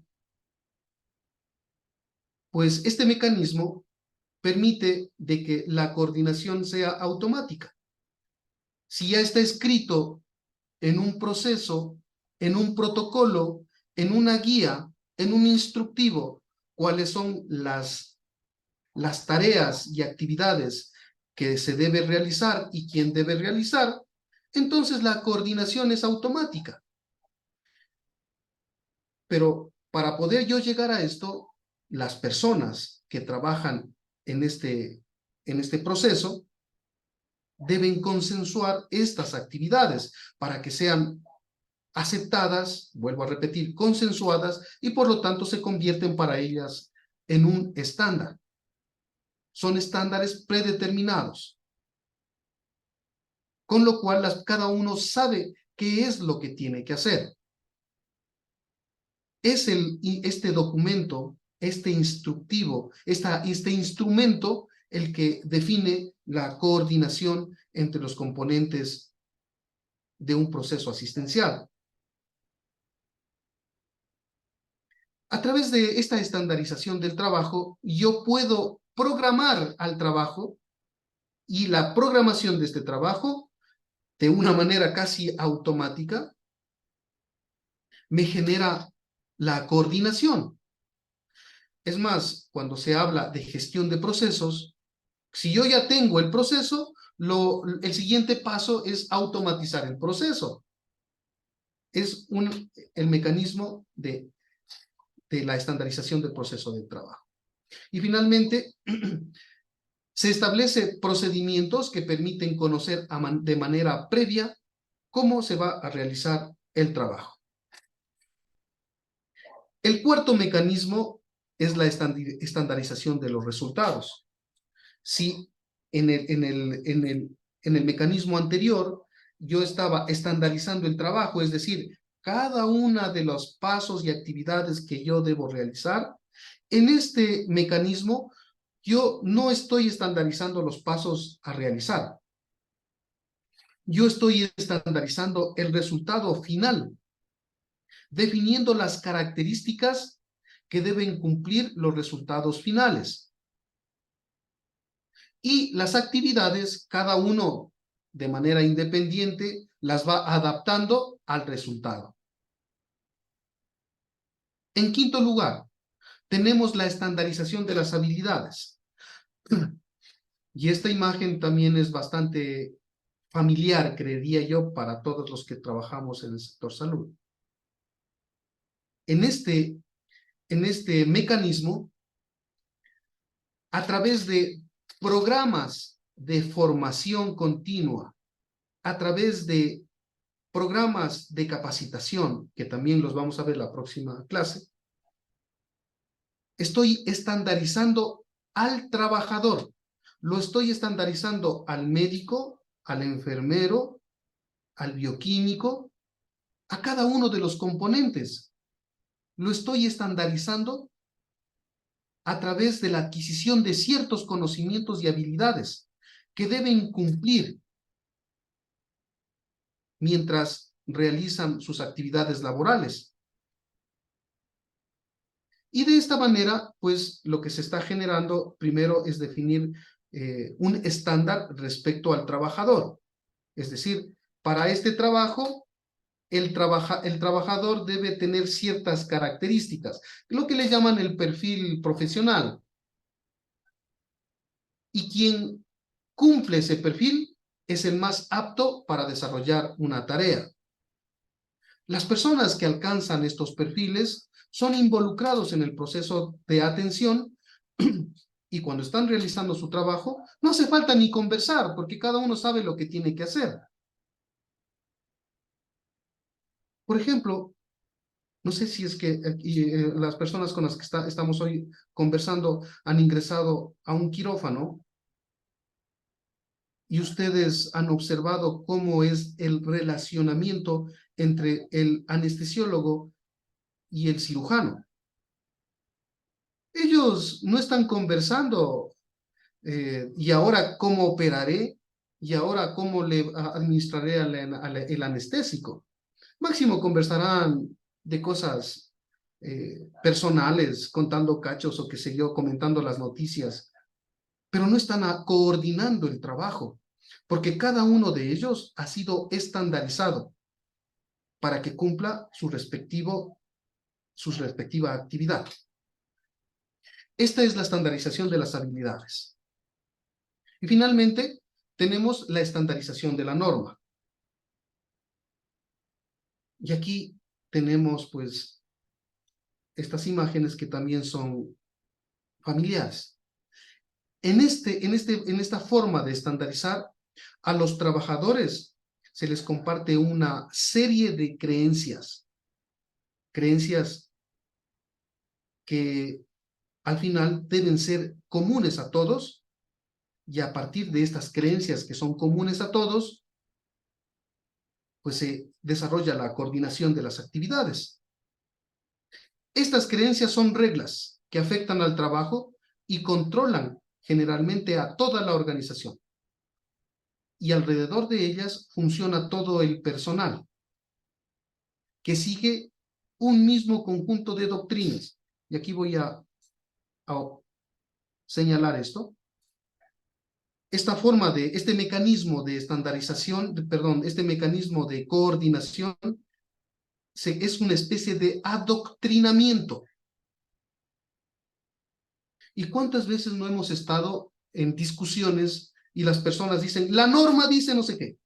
S2: pues, este mecanismo permite de que la coordinación sea automática. Si ya está escrito en un proceso, en un protocolo, en una guía, en un instructivo, cuáles son las tareas y actividades que se debe realizar y quién debe realizar, entonces la coordinación es automática. Pero para poder yo llegar a esto, las personas que trabajan en este proceso deben consensuar estas actividades para que sean aceptadas, vuelvo a repetir, consensuadas, y por lo tanto se convierten para ellas en un estándar. Son estándares predeterminados, con lo cual cada uno sabe qué es lo que tiene que hacer. Es este documento, este instructivo, este instrumento el que define la coordinación entre los componentes de un proceso asistencial. A través de esta estandarización del trabajo, yo puedo programar al trabajo, y la programación de este trabajo, de una manera casi automática, me genera la coordinación. Es más, cuando se habla de gestión de procesos, si yo ya tengo el proceso, el siguiente paso es automatizar el proceso. Es el mecanismo de la estandarización del proceso de trabajo. Y finalmente, se establecen procedimientos que permiten conocer de manera previa cómo se va a realizar el trabajo. El cuarto mecanismo es la estandarización de los resultados. Si en el mecanismo anterior yo estaba estandarizando el trabajo, es decir, cada una de los pasos y actividades que yo debo realizar, en este mecanismo yo no estoy estandarizando los pasos a realizar. Yo estoy estandarizando el resultado final, definiendo las características que deben cumplir los resultados finales. Y las actividades, cada uno de manera independiente, las va adaptando al resultado. En quinto lugar, tenemos la estandarización de las habilidades. Y esta imagen también es bastante familiar, creería yo, para todos los que trabajamos en el sector salud. En este mecanismo, a través de programas de formación continua, a través de programas de capacitación, que también los vamos a ver la próxima clase, estoy estandarizando al trabajador. Lo estoy estandarizando al médico, al enfermero, al bioquímico, a cada uno de los componentes. Lo estoy estandarizando a través de la adquisición de ciertos conocimientos y habilidades que deben cumplir mientras realizan sus actividades laborales. Y de esta manera, pues, lo que se está generando primero es definir un estándar respecto al trabajador. Es decir, para este trabajo, el trabajador debe tener ciertas características, lo que le llaman el perfil profesional. Y quien cumple ese perfil es el más apto para desarrollar una tarea. Las personas que alcanzan estos perfiles son involucrados en el proceso de atención y cuando están realizando su trabajo, no hace falta ni conversar porque cada uno sabe lo que tiene que hacer. Por ejemplo, no sé si es que las personas con las que estamos hoy conversando han ingresado a un quirófano y ustedes han observado cómo es el relacionamiento entre el anestesiólogo y el cirujano. Ellos no están conversando y ahora cómo operaré y ahora cómo le administraré el anestésico. Máximo conversarán de cosas personales, contando cachos o qué sé yo, comentando las noticias pero no están coordinando el trabajo, porque cada uno de ellos ha sido estandarizado para que cumpla su respectiva actividad. Esta es la estandarización de las habilidades. Y finalmente, tenemos la estandarización de la norma. Y aquí tenemos, pues, estas imágenes que también son familiares. En esta forma de estandarizar, a los trabajadores se les comparte una serie de creencias que al final deben ser comunes a todos, y a partir de estas creencias que son comunes a todos, pues se desarrolla la coordinación de las actividades. Estas creencias son reglas que afectan al trabajo y controlan generalmente a toda la organización. Y alrededor de ellas funciona todo el personal, que sigue un mismo conjunto de doctrinas. Y aquí voy a señalar esto. Este mecanismo de estandarización, este mecanismo de coordinación, es una especie de adoctrinamiento. ¿Y cuántas veces no hemos estado en discusiones y las personas dicen, la norma dice no sé qué?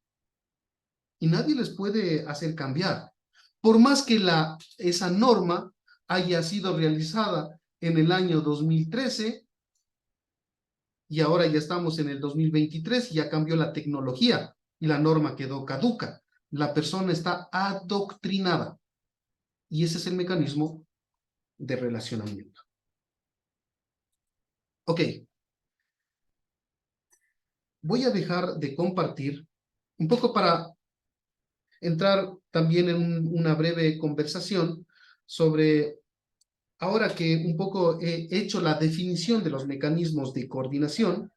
S2: Y nadie les puede hacer cambiar. Por más que esa norma haya sido realizada en el año 2013, y ahora ya estamos en el 2023, y ya cambió la tecnología y la norma quedó caduca. La persona está adoctrinada. Y ese es el mecanismo de relacionamiento. Ok. Voy a dejar de compartir un poco para entrar también en una breve conversación sobre, ahora que un poco he hecho la definición de los mecanismos de coordinación,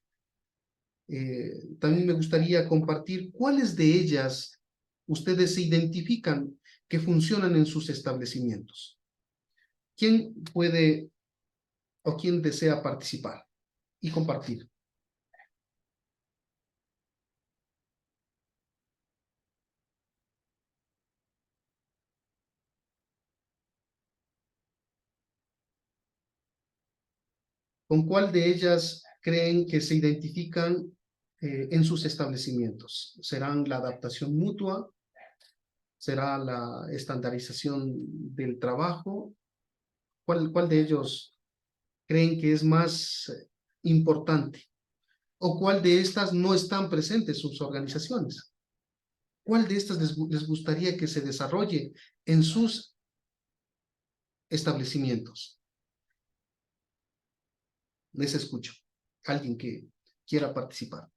S2: también me gustaría compartir cuáles de ellas ustedes se identifican que funcionan en sus establecimientos. ¿Quién puede o quién desea participar y compartir? ¿Con cuál de ellas creen que se identifican en sus establecimientos? ¿Serán la adaptación mutua? ¿Será la estandarización del trabajo? ¿Cuál de ellos creen que es más importante? ¿O cuál de estas no están presentes en sus organizaciones? ¿Cuál de estas les gustaría que se desarrolle en sus establecimientos? Les escucho. Alguien que quiera participar.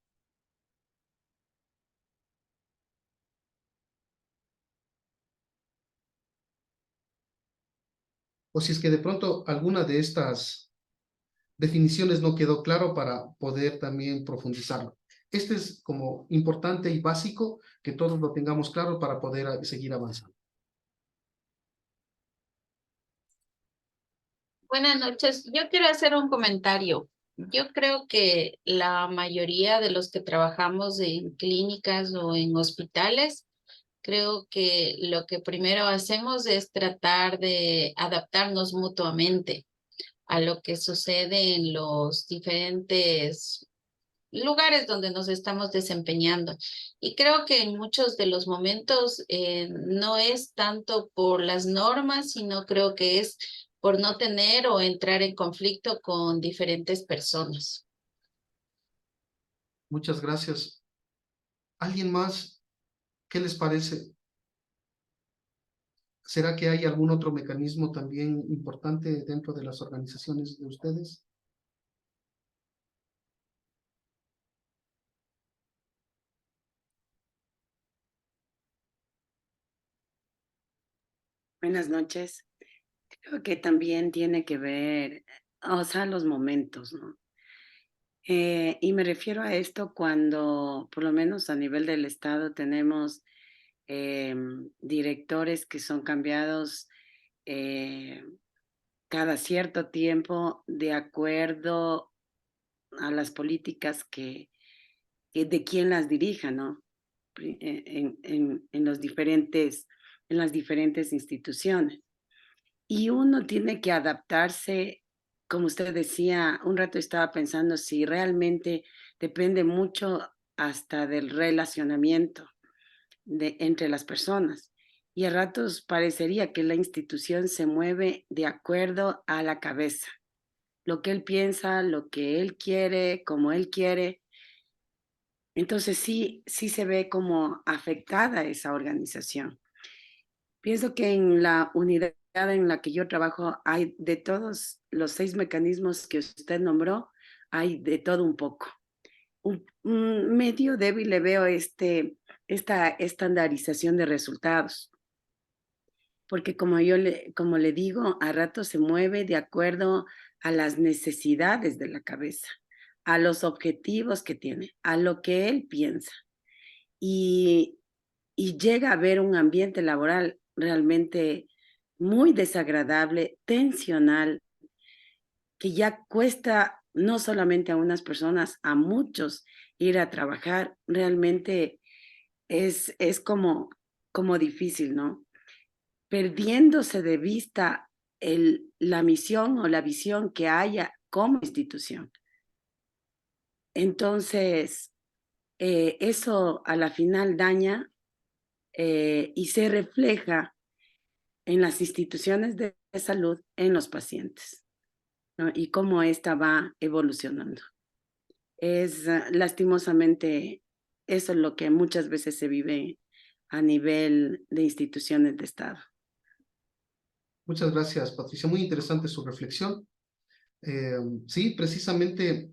S2: O si es que de pronto alguna de estas definiciones no quedó claro, para poder también profundizarlo. Este es como importante y básico que todos lo tengamos claro para poder seguir avanzando.
S6: Buenas noches. Yo quiero hacer un comentario. Yo creo que la mayoría de los que trabajamos en clínicas o en hospitales, creo que lo que primero hacemos es tratar de adaptarnos mutuamente a lo que sucede en los diferentes lugares donde nos estamos desempeñando. Y creo que en muchos de los momentos no es tanto por las normas, sino creo que es por no tener o entrar en conflicto con diferentes personas.
S2: Muchas gracias. ¿Alguien más? ¿Qué les parece? ¿Será que hay algún otro mecanismo también importante dentro de las organizaciones de ustedes?
S7: Buenas noches. Creo que también tiene que ver, o sea, los momentos, ¿no? Y me refiero a esto cuando, por lo menos a nivel del Estado, tenemos directores que son cambiados cada cierto tiempo de acuerdo a las políticas de quién las dirija, ¿no? En las diferentes instituciones. Y uno tiene que adaptarse, como usted decía, un rato estaba pensando si realmente depende mucho hasta del relacionamiento entre las personas. Y a ratos parecería que la institución se mueve de acuerdo a la cabeza, lo que él piensa, lo que él quiere, como él quiere. Entonces sí se ve como afectada esa organización. Pienso que en la unidad en la que yo trabajo hay de todos los 6 mecanismos que usted nombró, hay de todo un poco. Un medio débil le veo esta estandarización de resultados, porque como le digo, a ratos se mueve de acuerdo a las necesidades de la cabeza, a los objetivos que tiene, a lo que él piensa. Y llega a haber un ambiente laboral realmente muy desagradable, tensional, que ya cuesta no solamente a unas personas, a muchos ir a trabajar. Realmente es como difícil, ¿no? Perdiéndose de vista la misión o la visión que haya como institución. Entonces, eso a la final daña y se refleja en las instituciones de salud, en los pacientes, ¿no? Y cómo esta va evolucionando. Es lastimosamente eso es lo que muchas veces se vive a nivel de instituciones de Estado.
S2: Muchas gracias, Patricia. Muy interesante su reflexión. Sí, precisamente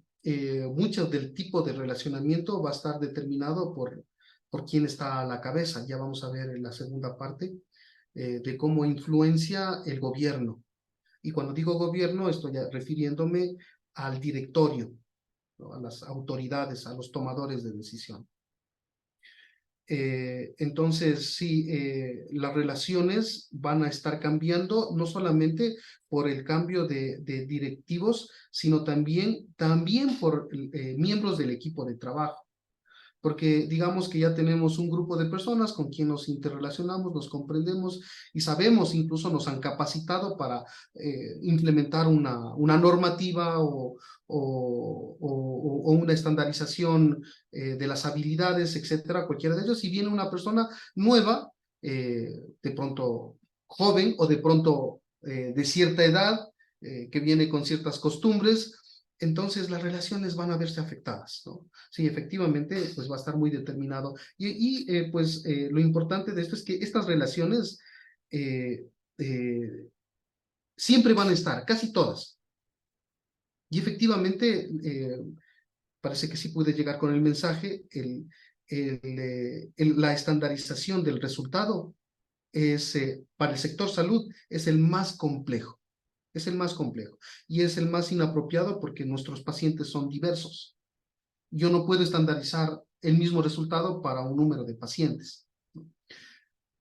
S2: mucho del tipo de relacionamiento va a estar determinado por quién está a la cabeza. Ya vamos a ver en la segunda parte de cómo influencia el gobierno. Y cuando digo gobierno, estoy refiriéndome al directorio, ¿no? A las autoridades, a los tomadores de decisión. Entonces, sí, las relaciones van a estar cambiando, no solamente por el cambio de directivos, sino también por miembros del equipo de trabajo. Porque digamos que ya tenemos un grupo de personas con quien nos interrelacionamos, nos comprendemos y sabemos, incluso nos han capacitado para implementar una normativa o una estandarización de las habilidades, etcétera, cualquiera de ellos. Y viene una persona nueva, de pronto joven o de pronto de cierta edad, que viene con ciertas costumbres, entonces las relaciones van a verse afectadas, ¿no? Sí, efectivamente, pues va a estar muy determinado. Lo importante de esto es que estas relaciones siempre van a estar, casi todas. Y efectivamente, parece que sí pude llegar con el mensaje, la estandarización del resultado es, para el sector salud, es el más complejo. Es el más complejo y es el más inapropiado porque nuestros pacientes son diversos. Yo no puedo estandarizar el mismo resultado para un número de pacientes.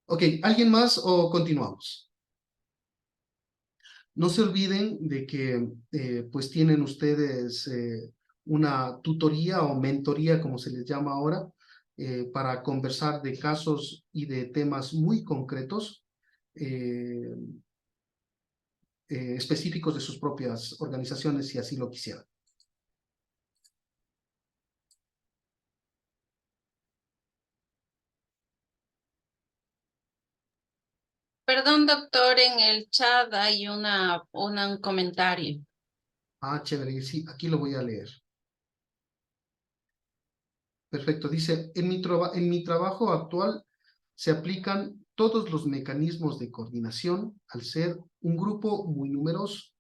S2: Ok, ¿alguien más o continuamos? No se olviden de que pues tienen ustedes una tutoría o mentoría, como se les llama ahora, para conversar de casos y de temas muy concretos, específicos de sus propias organizaciones, si así lo quisieran.
S6: Perdón, doctor, en el chat hay un comentario.
S2: Ah, chévere, sí, aquí lo voy a leer. Perfecto, dice, en mi trabajo actual se aplican todos los mecanismos de coordinación al ser un grupo muy numeroso.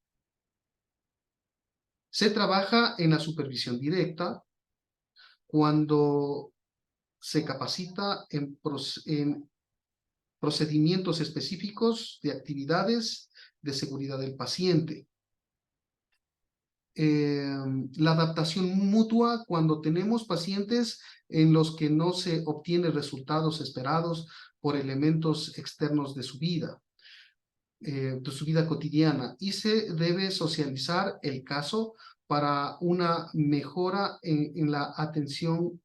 S2: Se trabaja en la supervisión directa cuando se capacita en procedimientos específicos de actividades de seguridad del paciente. La adaptación mutua cuando tenemos pacientes en los que no se obtienen resultados esperados por elementos externos de su vida cotidiana, y se debe socializar el caso para una mejora en la atención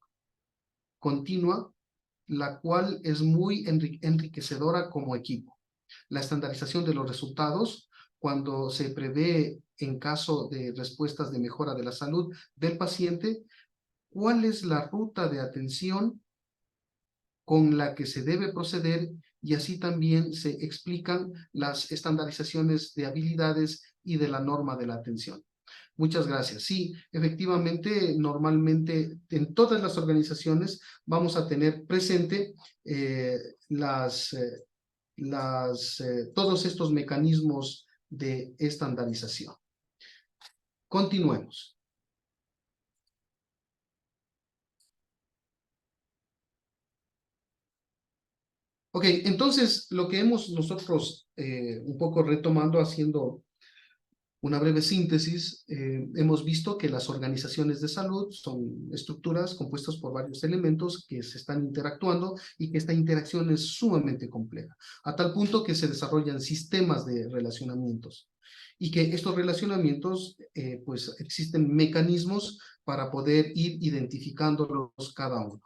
S2: continua, la cual es muy enriquecedora como equipo. La estandarización de los resultados, cuando se prevé en caso de respuestas de mejora de la salud del paciente, cuál es la ruta de atención con la que se debe proceder, y así también se explican las estandarizaciones de habilidades y de la norma de la atención. Muchas gracias. Sí, efectivamente, normalmente en todas las organizaciones vamos a tener presente todos estos mecanismos de estandarización. Continuemos. Ok, entonces lo que hemos nosotros un poco retomando, haciendo una breve síntesis, hemos visto que las organizaciones de salud son estructuras compuestas por varios elementos que se están interactuando y que esta interacción es sumamente compleja, a tal punto que se desarrollan sistemas de relacionamientos y que estos relacionamientos, pues existen mecanismos para poder ir identificándolos cada uno.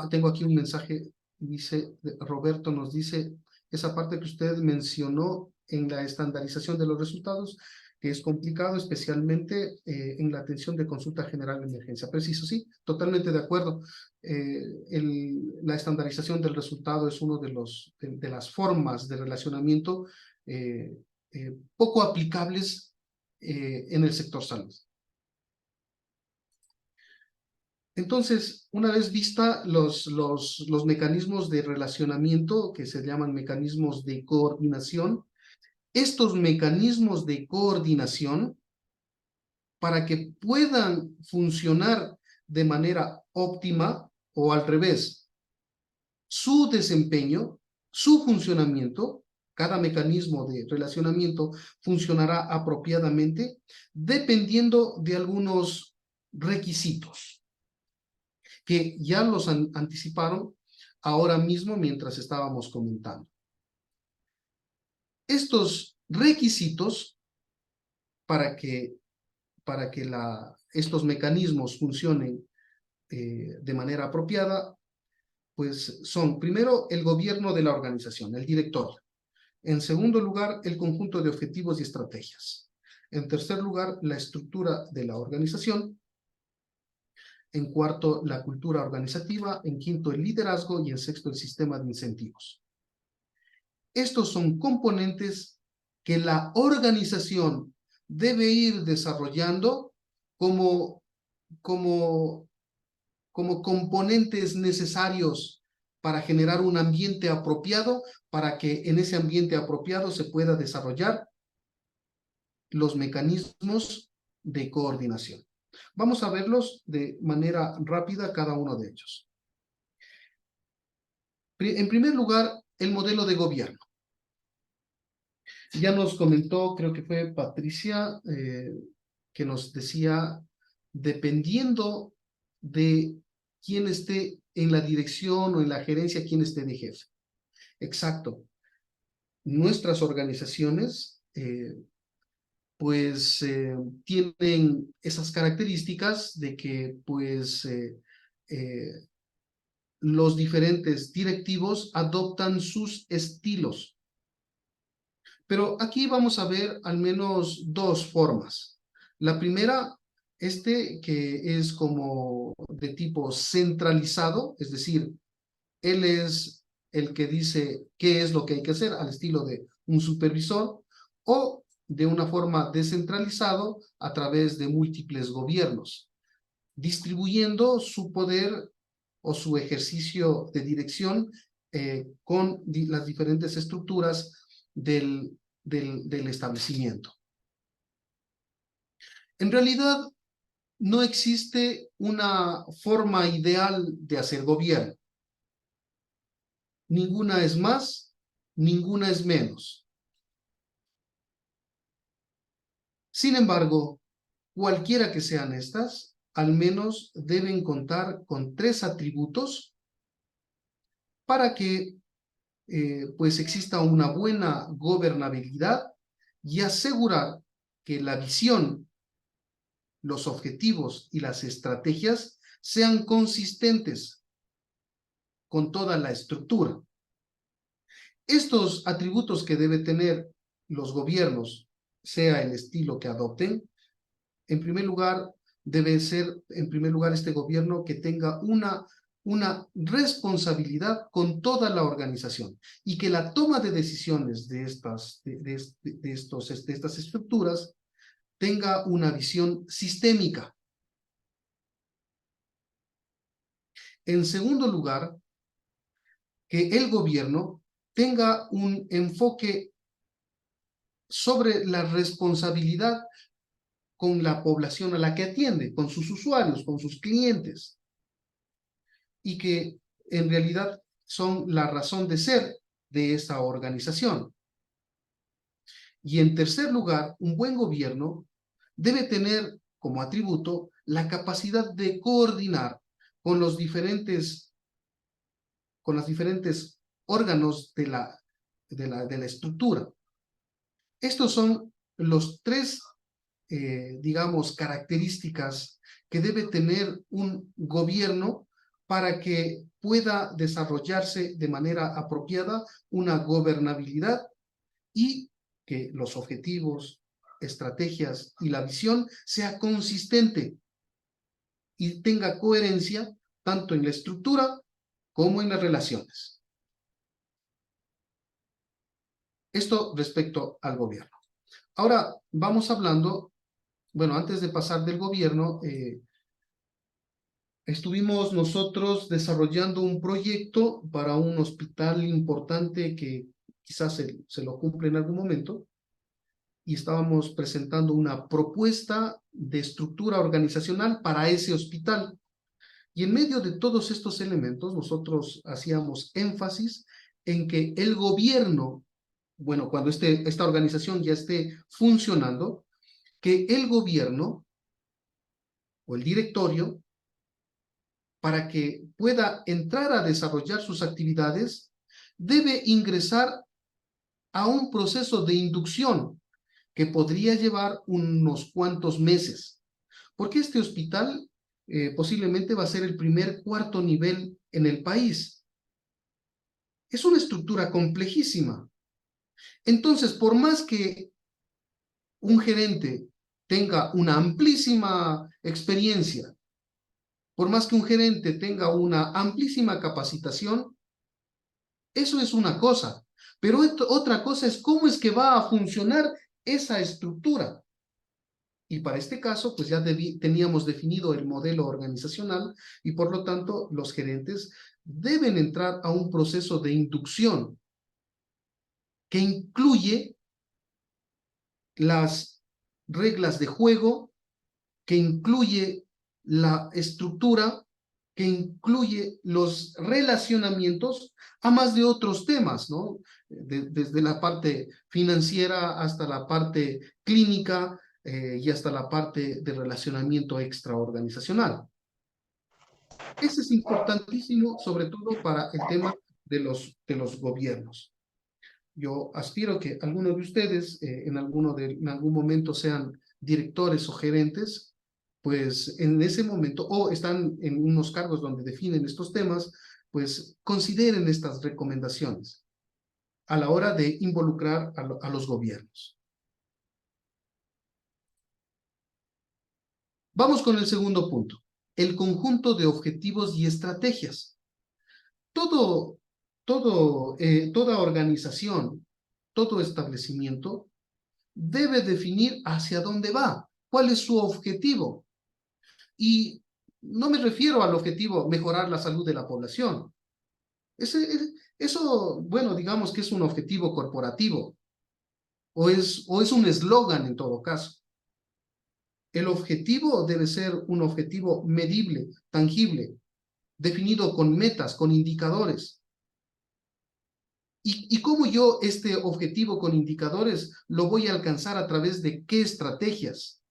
S2: Tengo aquí un mensaje, dice, Roberto nos dice, esa parte que usted mencionó en la estandarización de los resultados, que es complicado, especialmente en la atención de consulta general de emergencia. Preciso, sí, totalmente de acuerdo. La estandarización del resultado es uno de las formas de relacionamiento poco aplicables en el sector salud. Entonces, una vez vista los mecanismos de relacionamiento, que se llaman mecanismos de coordinación, estos mecanismos de coordinación, para que puedan funcionar de manera óptima o al revés, su desempeño, su funcionamiento, cada mecanismo de relacionamiento funcionará apropiadamente dependiendo de algunos requisitos que ya los anticiparon ahora mismo mientras estábamos comentando. Estos requisitos para que estos mecanismos funcionen de manera apropiada, pues son, primero, el gobierno de la organización, el director. En segundo lugar, el conjunto de objetivos y estrategias. En tercer lugar, la estructura de la organización. En cuarto, la cultura organizativa. En quinto, el liderazgo. Y en sexto, el sistema de incentivos. Estos son componentes que la organización debe ir desarrollando como componentes necesarios para generar un ambiente apropiado, para que en ese ambiente apropiado se pueda desarrollar los mecanismos de coordinación. Vamos a verlos de manera rápida cada uno de ellos. En primer lugar, el modelo de gobierno. Ya nos comentó, creo que fue Patricia, que nos decía, dependiendo de quién esté en la dirección o en la gerencia, quién esté de jefe. Exacto. Nuestras organizaciones tienen esas características de que los diferentes directivos adoptan sus estilos. Pero aquí vamos a ver al menos dos formas. La primera, que es como de tipo centralizado, es decir, él es el que dice qué es lo que hay que hacer al estilo de un supervisor, o de una forma descentralizado a través de múltiples gobiernos, distribuyendo su poder o su ejercicio de dirección con las diferentes estructuras del establecimiento. En realidad, no existe una forma ideal de hacer gobierno. Ninguna es más, ninguna es menos. Sin embargo, cualquiera que sean estas, al menos deben contar con 3 atributos para que pues exista una buena gobernabilidad y asegurar que la visión, los objetivos y las estrategias sean consistentes con toda la estructura. Estos atributos que debe tener los gobiernos, sea el estilo que adopten, en primer lugar, debe ser, este gobierno que tenga una responsabilidad con toda la organización y que la toma de decisiones de estas estructuras tenga una visión sistémica. En segundo lugar, que el gobierno tenga un enfoque sobre la responsabilidad con la población a la que atiende, con sus usuarios, con sus clientes, y que en realidad son la razón de ser de esa organización. Y en tercer lugar, un buen gobierno debe tener como atributo la capacidad de coordinar con los diferentes órganos de la estructura. Estos son los tres, digamos, características que debe tener un gobierno para que pueda desarrollarse de manera apropiada una gobernabilidad y que los objetivos, estrategias y la visión sea consistente y tenga coherencia tanto en la estructura como en las relaciones. Esto respecto al gobierno. Ahora vamos hablando, bueno, antes de pasar del gobierno, estuvimos nosotros desarrollando un proyecto para un hospital importante que quizás se lo cumple en algún momento, y estábamos presentando una propuesta de estructura organizacional para ese hospital. Y en medio de todos estos elementos, nosotros hacíamos énfasis en que el gobierno, bueno, cuando esta organización ya esté funcionando, que el gobierno o el directorio, para que pueda entrar a desarrollar sus actividades, debe ingresar a un proceso de inducción que podría llevar unos cuantos meses, porque este hospital posiblemente va a ser el primer cuarto nivel en el país. Es una estructura complejísima. Entonces, por más que un gerente tenga una amplísima experiencia, por más que un gerente tenga una amplísima capacitación, eso es una cosa, pero otra cosa es cómo es que va a funcionar esa estructura. Y para este caso, pues ya teníamos definido el modelo organizacional y por lo tanto los gerentes deben entrar a un proceso de inducción que incluye las reglas de juego, que incluye la estructura, que incluye los relacionamientos, a más de otros temas, ¿no? Desde la parte financiera hasta la parte clínica y hasta la parte de relacionamiento extraorganizacional. Ese es importantísimo, sobre todo para el tema de los gobiernos. Yo aspiro que algunos de ustedes en algún momento sean directores o gerentes, pues en ese momento, o están en unos cargos donde definen estos temas, pues consideren estas recomendaciones a la hora de involucrar a los gobiernos. Vamos con el segundo punto, el conjunto de objetivos y estrategias. Toda organización, todo establecimiento debe definir hacia dónde va, cuál es su objetivo. Y no me refiero al objetivo mejorar la salud de la población. Eso, bueno, digamos que es un objetivo corporativo o es un eslogan en todo caso. El objetivo debe ser un objetivo medible, tangible, definido con metas, con indicadores. ¿Y cómo yo este objetivo con indicadores lo voy a alcanzar a través de qué estrategias?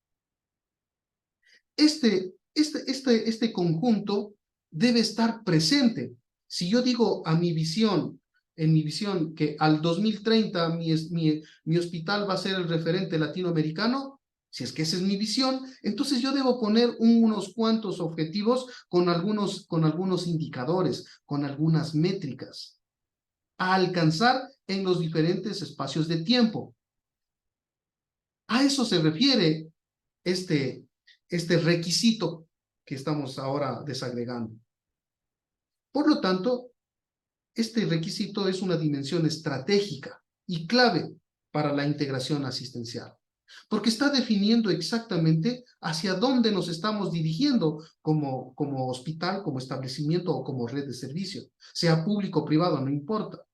S2: Este conjunto debe estar presente. Si yo digo a mi visión, en mi visión, que al 2030 mi hospital va a ser el referente latinoamericano, si es que esa es mi visión, entonces yo debo poner unos cuantos objetivos con algunos indicadores, con algunas métricas, a alcanzar en los diferentes espacios de tiempo. A eso se refiere este requisito que estamos ahora desagregando. Por lo tanto, este requisito es una dimensión estratégica y clave para la integración asistencial, porque está definiendo exactamente hacia dónde nos estamos dirigiendo como hospital, como establecimiento o como red de servicio, sea público o privado, no importa.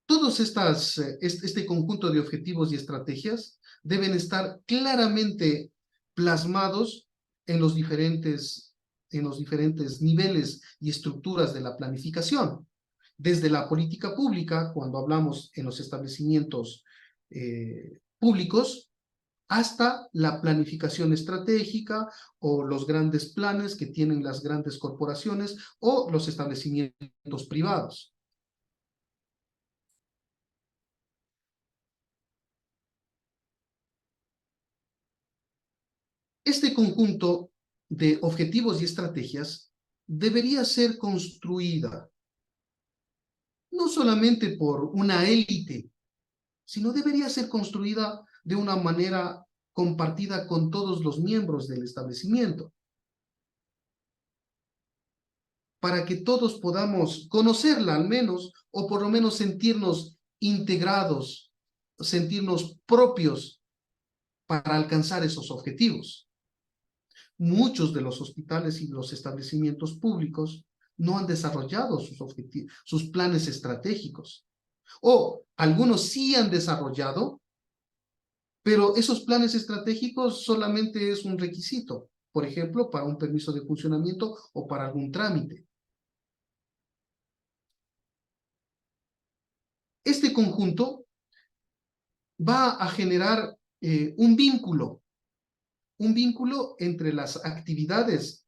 S2: Todos este conjunto de objetivos y estrategias deben estar claramente plasmados en los diferentes niveles y estructuras de la planificación. Desde la política pública, cuando hablamos en los establecimientos públicos, hasta la planificación estratégica o los grandes planes que tienen las grandes corporaciones o los establecimientos privados. Este conjunto de objetivos y estrategias debería ser construida no solamente por una élite, sino debería ser construida de una manera compartida con todos los miembros del establecimiento, para que todos podamos conocerla al menos, o por lo menos sentirnos integrados, sentirnos propios para alcanzar esos objetivos. Muchos de los hospitales y los establecimientos públicos no han desarrollado sus planes estratégicos. O algunos sí han desarrollado, pero esos planes estratégicos solamente es un requisito, por ejemplo, para un permiso de funcionamiento o para algún trámite. Este conjunto va a generar un vínculo entre las actividades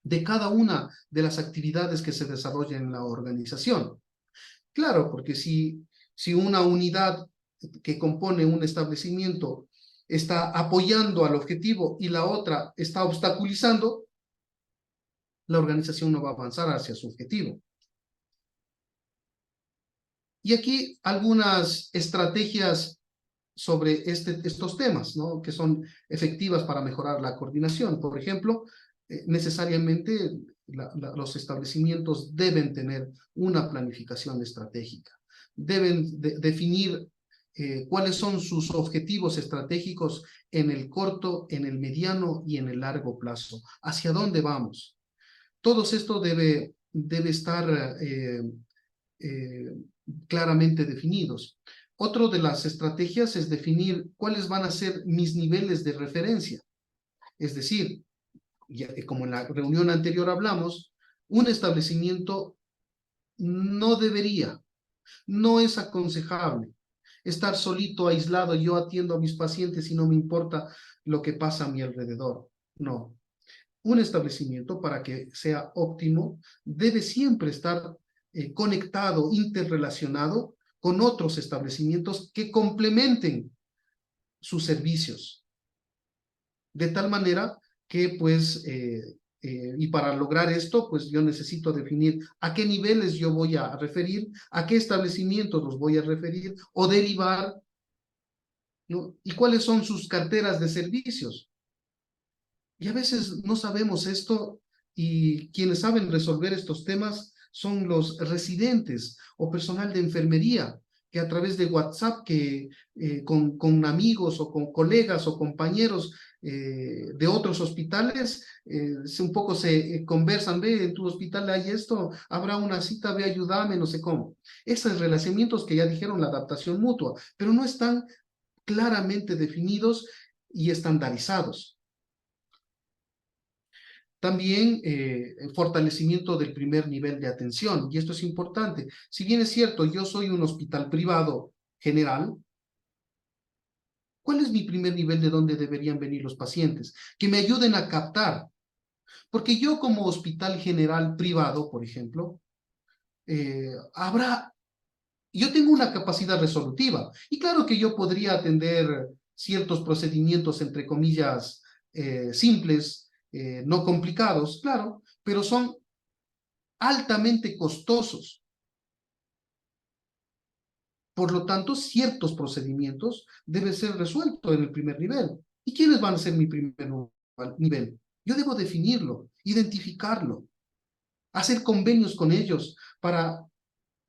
S2: de cada una de las actividades que se desarrollan en la organización. Claro, porque si una unidad que compone un establecimiento está apoyando al objetivo y la otra está obstaculizando, la organización no va a avanzar hacia su objetivo. Y aquí algunas estrategias sobre estos temas, ¿no?, que son efectivas para mejorar la coordinación. Por ejemplo, necesariamente los establecimientos deben tener una planificación estratégica. Deben definir cuáles son sus objetivos estratégicos en el corto, en el mediano y en el largo plazo. ¿Hacia dónde vamos? Todo esto debe estar claramente definidos. Otro de las estrategias es definir cuáles van a ser mis niveles de referencia. Es decir, como en la reunión anterior hablamos, un establecimiento no es aconsejable estar solito, aislado. Yo atiendo a mis pacientes y no me importa lo que pasa a mi alrededor. No. Un establecimiento, para que sea óptimo, debe siempre estar conectado, interrelacionado con otros establecimientos que complementen sus servicios. De tal manera que, pues, y para lograr esto, pues yo necesito definir a qué niveles yo voy a referir, a qué establecimientos los voy a referir o derivar, ¿no? Y cuáles son sus carteras de servicios. Y a veces no sabemos esto, y quienes saben resolver estos temas son los residentes o personal de enfermería, que a través de WhatsApp, con amigos o con colegas o compañeros de otros hospitales, un poco se conversan: ve, en tu hospital hay esto, habrá una cita, ve, ayúdame, no sé cómo. Esos relacionamientos que ya dijeron, la adaptación mutua, pero no están claramente definidos y estandarizados. También fortalecimiento del primer nivel de atención, y esto es importante. Si bien es cierto, yo soy un hospital privado general, ¿cuál es mi primer nivel de dónde deberían venir los pacientes? Que me ayuden a captar Porque yo como hospital general privado, por ejemplo, yo tengo una capacidad resolutiva. Y claro que yo podría atender ciertos procedimientos, entre comillas, simples, no complicados, claro, pero son altamente costosos. Por lo tanto, ciertos procedimientos deben ser resueltos en el primer nivel. ¿Y quiénes van a ser mi primer nivel? Yo debo definirlo, identificarlo, hacer convenios con ellos para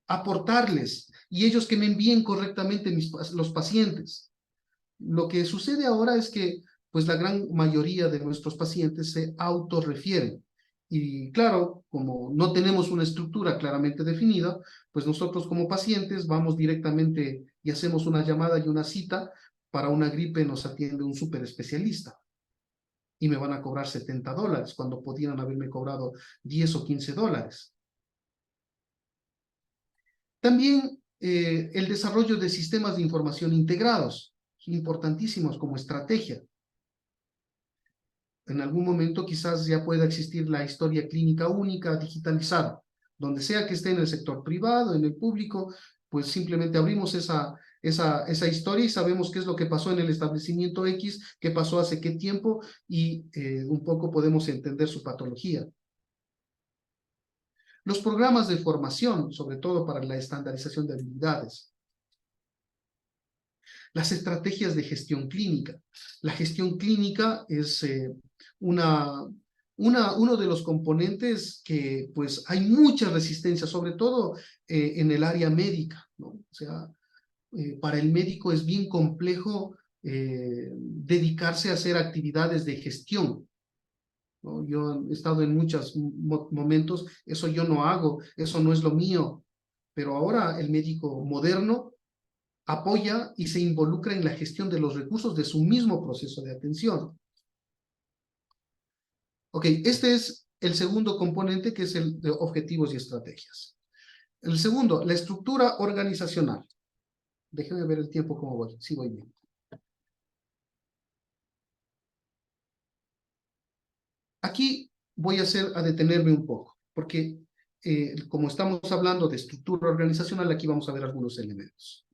S2: aportarles y ellos que me envíen correctamente los pacientes. Lo que sucede ahora es que pues la gran mayoría de nuestros pacientes se autorrefieren. Y claro, como no tenemos una estructura claramente definida, pues nosotros como pacientes vamos directamente y hacemos una llamada y una cita. Para una gripe nos atiende un súper especialista y me van a cobrar $70 cuando podrían haberme cobrado 10 o 15 dólares. También el desarrollo de sistemas de información integrados, importantísimos como estrategia. En algún momento quizás ya pueda existir la historia clínica única digitalizada, donde sea que esté en el sector privado, en el público, pues simplemente abrimos esa historia y sabemos qué es lo que pasó en el establecimiento X, qué pasó hace qué tiempo y un poco podemos entender su patología. Los programas de formación, sobre todo para la estandarización de habilidades. Las estrategias de gestión clínica. La gestión clínica es uno de los componentes que pues hay mucha resistencia, sobre todo en el área médica, ¿no? O sea, para el médico es bien complejo dedicarse a hacer actividades de gestión, ¿no? Yo he estado en muchos momentos, eso yo no hago, eso no es lo mío, pero ahora el médico moderno apoya y se involucra en la gestión de los recursos de su mismo proceso de atención. Ok, este es el segundo componente, que es el de objetivos y estrategias. El segundo, la estructura organizacional. Déjenme ver el tiempo cómo voy, sí voy bien. Aquí voy a detenerme un poco, porque como estamos hablando de estructura organizacional, aquí vamos a ver algunos elementos.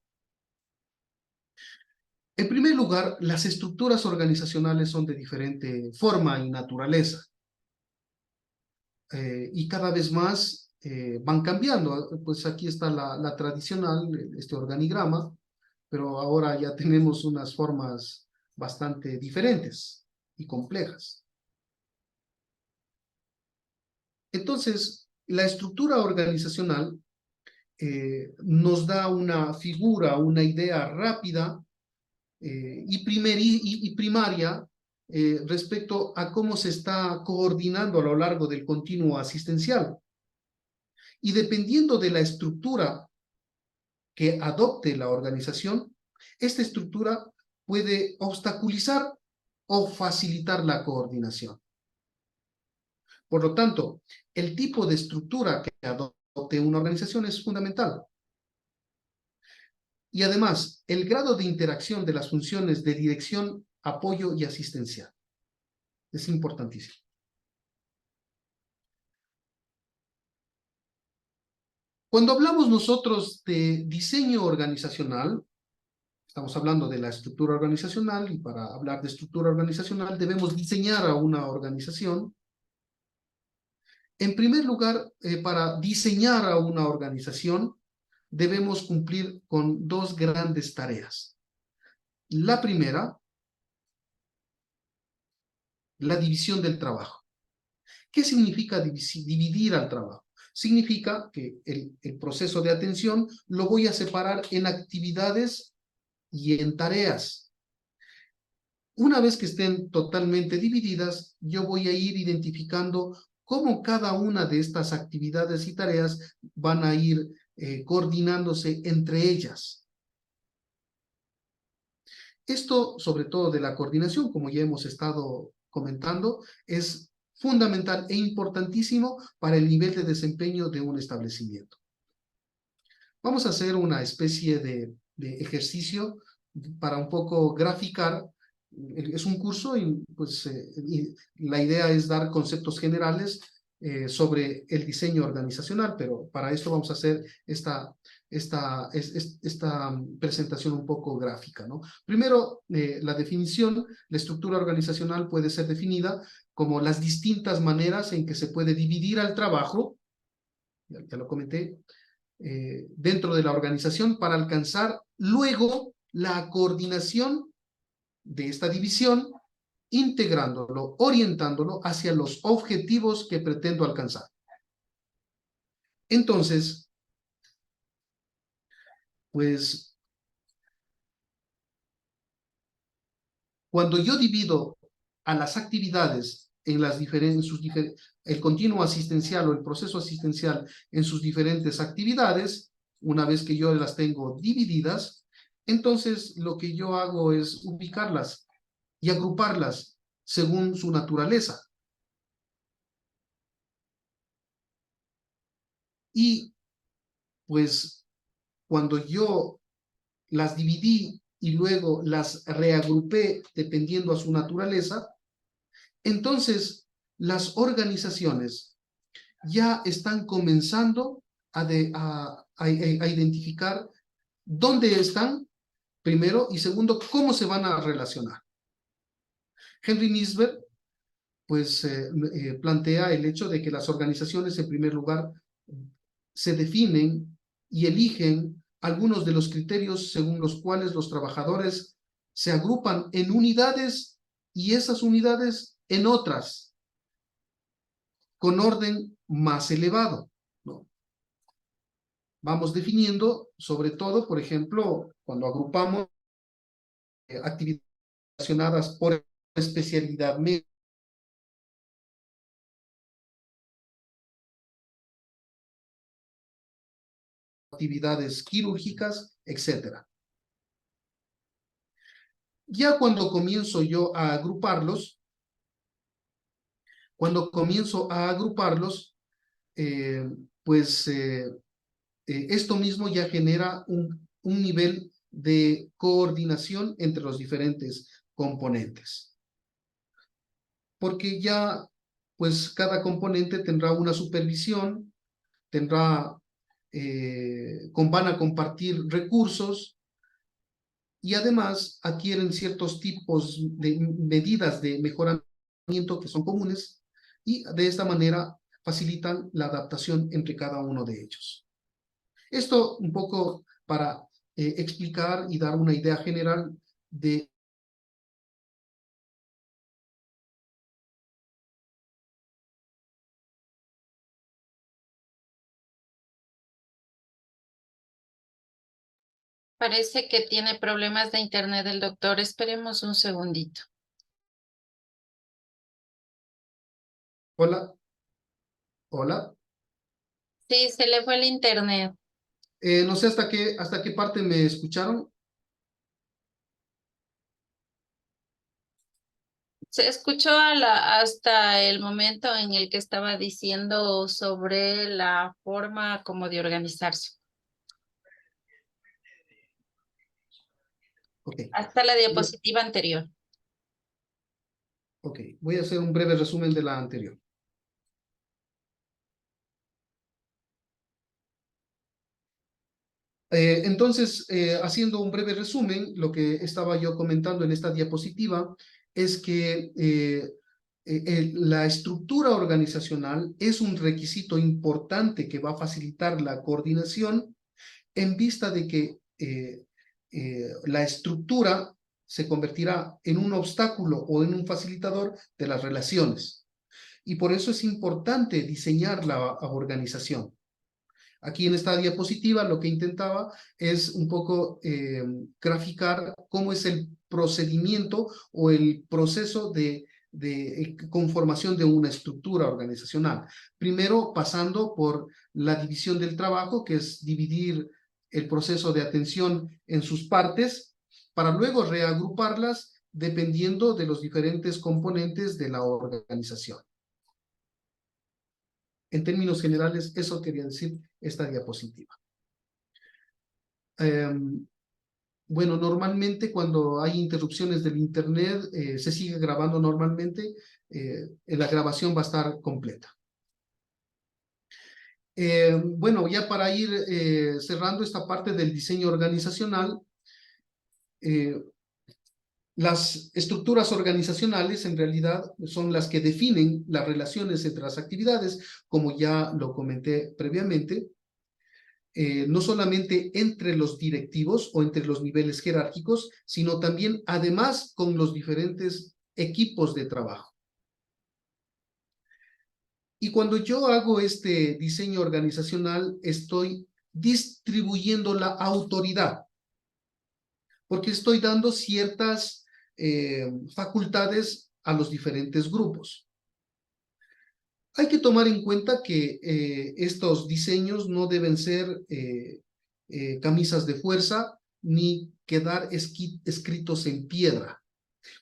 S2: En primer lugar, las estructuras organizacionales son de diferente forma y naturaleza. Y cada vez más van cambiando. Pues aquí está la tradicional, este organigrama, pero ahora ya tenemos unas formas bastante diferentes y complejas. Entonces, la estructura organizacional nos da una figura, una idea rápida y primaria respecto a cómo se está coordinando a lo largo del continuo asistencial. Y dependiendo de la estructura que adopte la organización, esta estructura puede obstaculizar o facilitar la coordinación. Por lo tanto, el tipo de estructura que adopte una organización es fundamental. Y además, el grado de interacción de las funciones de dirección, apoyo y asistencia es importantísimo. Cuando hablamos nosotros de diseño organizacional, estamos hablando de la estructura organizacional, y para hablar de estructura organizacional debemos diseñar a una organización. En primer lugar, para diseñar a una organización, debemos cumplir con dos grandes tareas. La primera, la división del trabajo. ¿Qué significa dividir al trabajo? Significa que el proceso de atención lo voy a separar en actividades y en tareas. Una vez que estén totalmente divididas, yo voy a ir identificando cómo cada una de estas actividades y tareas van a ir coordinándose entre ellas. Esto, sobre todo de la coordinación, como ya hemos estado comentando, es fundamental e importantísimo para el nivel de desempeño de un establecimiento. Vamos a hacer una especie de ejercicio para un poco graficar es un curso y pues y la idea es dar conceptos generales sobre el diseño organizacional, pero para esto vamos a hacer esta presentación un poco gráfica, ¿no? Primero, la definición. La estructura organizacional puede ser definida como las distintas maneras en que se puede dividir al trabajo, ya lo comenté, dentro de la organización para alcanzar luego la coordinación de esta división, integrándolo, orientándolo hacia los objetivos que pretendo alcanzar. Entonces, pues, cuando yo divido a las actividades en las el continuo asistencial o el proceso asistencial en sus diferentes actividades, una vez que yo las tengo divididas, entonces lo que yo hago es ubicarlas y agruparlas según su naturaleza. Y pues cuando yo las dividí y luego las reagrupé dependiendo a su naturaleza, entonces las organizaciones ya están comenzando a identificar dónde están, primero, y segundo, cómo se van a relacionar. Henry Nisbet pues plantea el hecho de que las organizaciones, en primer lugar, se definen y eligen algunos de los criterios según los cuales los trabajadores se agrupan en unidades y esas unidades en otras, con orden más elevado, ¿no? Vamos definiendo, sobre todo, por ejemplo, cuando agrupamos actividades relacionadas por especialidad médica, actividades quirúrgicas, etc. Ya cuando comienzo yo a agruparlos, pues esto mismo ya genera un nivel de coordinación entre los diferentes componentes. Porque ya, pues cada componente tendrá una supervisión, van a compartir recursos y además adquieren ciertos tipos de medidas de mejoramiento que son comunes y de esta manera facilitan la adaptación entre cada uno de ellos. Esto un poco para explicar y dar una idea general de
S6: Parece que tiene problemas de internet el doctor. Esperemos un segundito.
S2: Hola, hola.
S6: Sí, se le fue el internet.
S2: No sé hasta qué parte me escucharon.
S6: Se escuchó hasta el momento en el que estaba diciendo sobre la forma como de organizarse.
S2: Okay.
S6: Hasta la diapositiva anterior.
S2: Ok, voy a hacer un breve resumen de la anterior. Entonces, haciendo un breve resumen, lo que estaba yo comentando en esta diapositiva es que la estructura organizacional es un requisito importante que va a facilitar la coordinación en vista de que la estructura se convertirá en un obstáculo o en un facilitador de las relaciones. Y por eso es importante diseñar la organización. Aquí en esta diapositiva lo que intentaba es un poco graficar cómo es el procedimiento o el proceso de conformación de una estructura organizacional. Primero pasando por la división del trabajo, que es dividir el proceso de atención en sus partes, para luego reagruparlas dependiendo de los diferentes componentes de la organización. En términos generales, eso quería decir esta diapositiva. bueno, normalmente cuando hay interrupciones del internet, se sigue grabando normalmente, la grabación va a estar completa. Bueno, ya para ir cerrando esta parte del diseño organizacional, las estructuras organizacionales en realidad son las que definen las relaciones entre las actividades, como ya lo comenté previamente, no solamente entre los directivos o entre los niveles jerárquicos, sino también además con los diferentes equipos de trabajo. Y cuando yo hago este diseño organizacional, estoy distribuyendo la autoridad, porque estoy dando ciertas facultades a los diferentes grupos. Hay que tomar en cuenta que estos diseños no deben ser camisas de fuerza ni quedar escritos en piedra,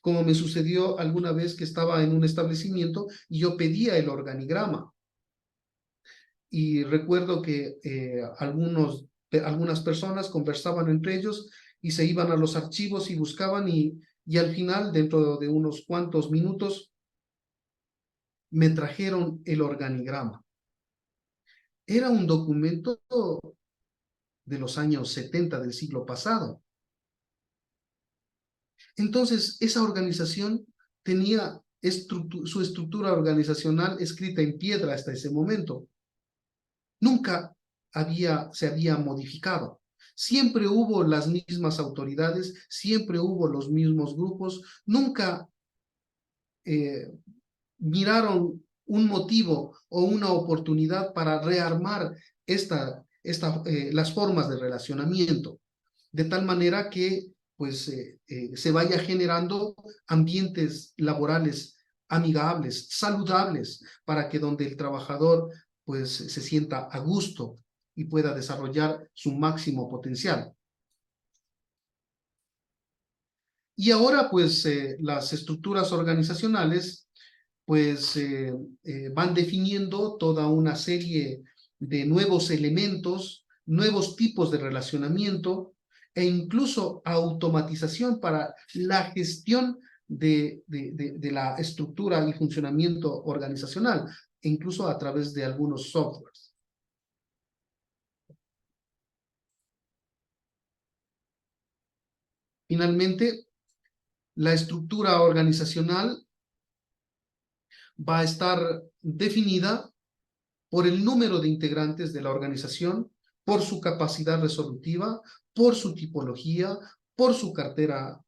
S2: como me sucedió alguna vez que estaba en un establecimiento y yo pedía el organigrama. Y recuerdo que algunas personas conversaban entre ellos y se iban a los archivos y buscaban y al final, dentro de unos cuantos minutos, me trajeron el organigrama. Era un documento de los años 70 del siglo pasado. Entonces, esa organización tenía su estructura organizacional escrita en piedra hasta ese momento. Nunca se había modificado. Siempre hubo las mismas autoridades, siempre hubo los mismos grupos, nunca miraron un motivo o una oportunidad para rearmar las formas de relacionamiento, de tal manera que pues, se vaya generando ambientes laborales amigables, saludables, para que donde el trabajador pues, se sienta a gusto y pueda desarrollar su máximo potencial. Y ahora, pues, las estructuras organizacionales pues van definiendo toda una serie de nuevos elementos, nuevos tipos de relacionamiento e incluso automatización para la gestión de la estructura y funcionamiento organizacional, e incluso a través de algunos softwares. Finalmente, la estructura organizacional va a estar definida por el número de integrantes de la organización, por su capacidad resolutiva, por su tipología, por su cartera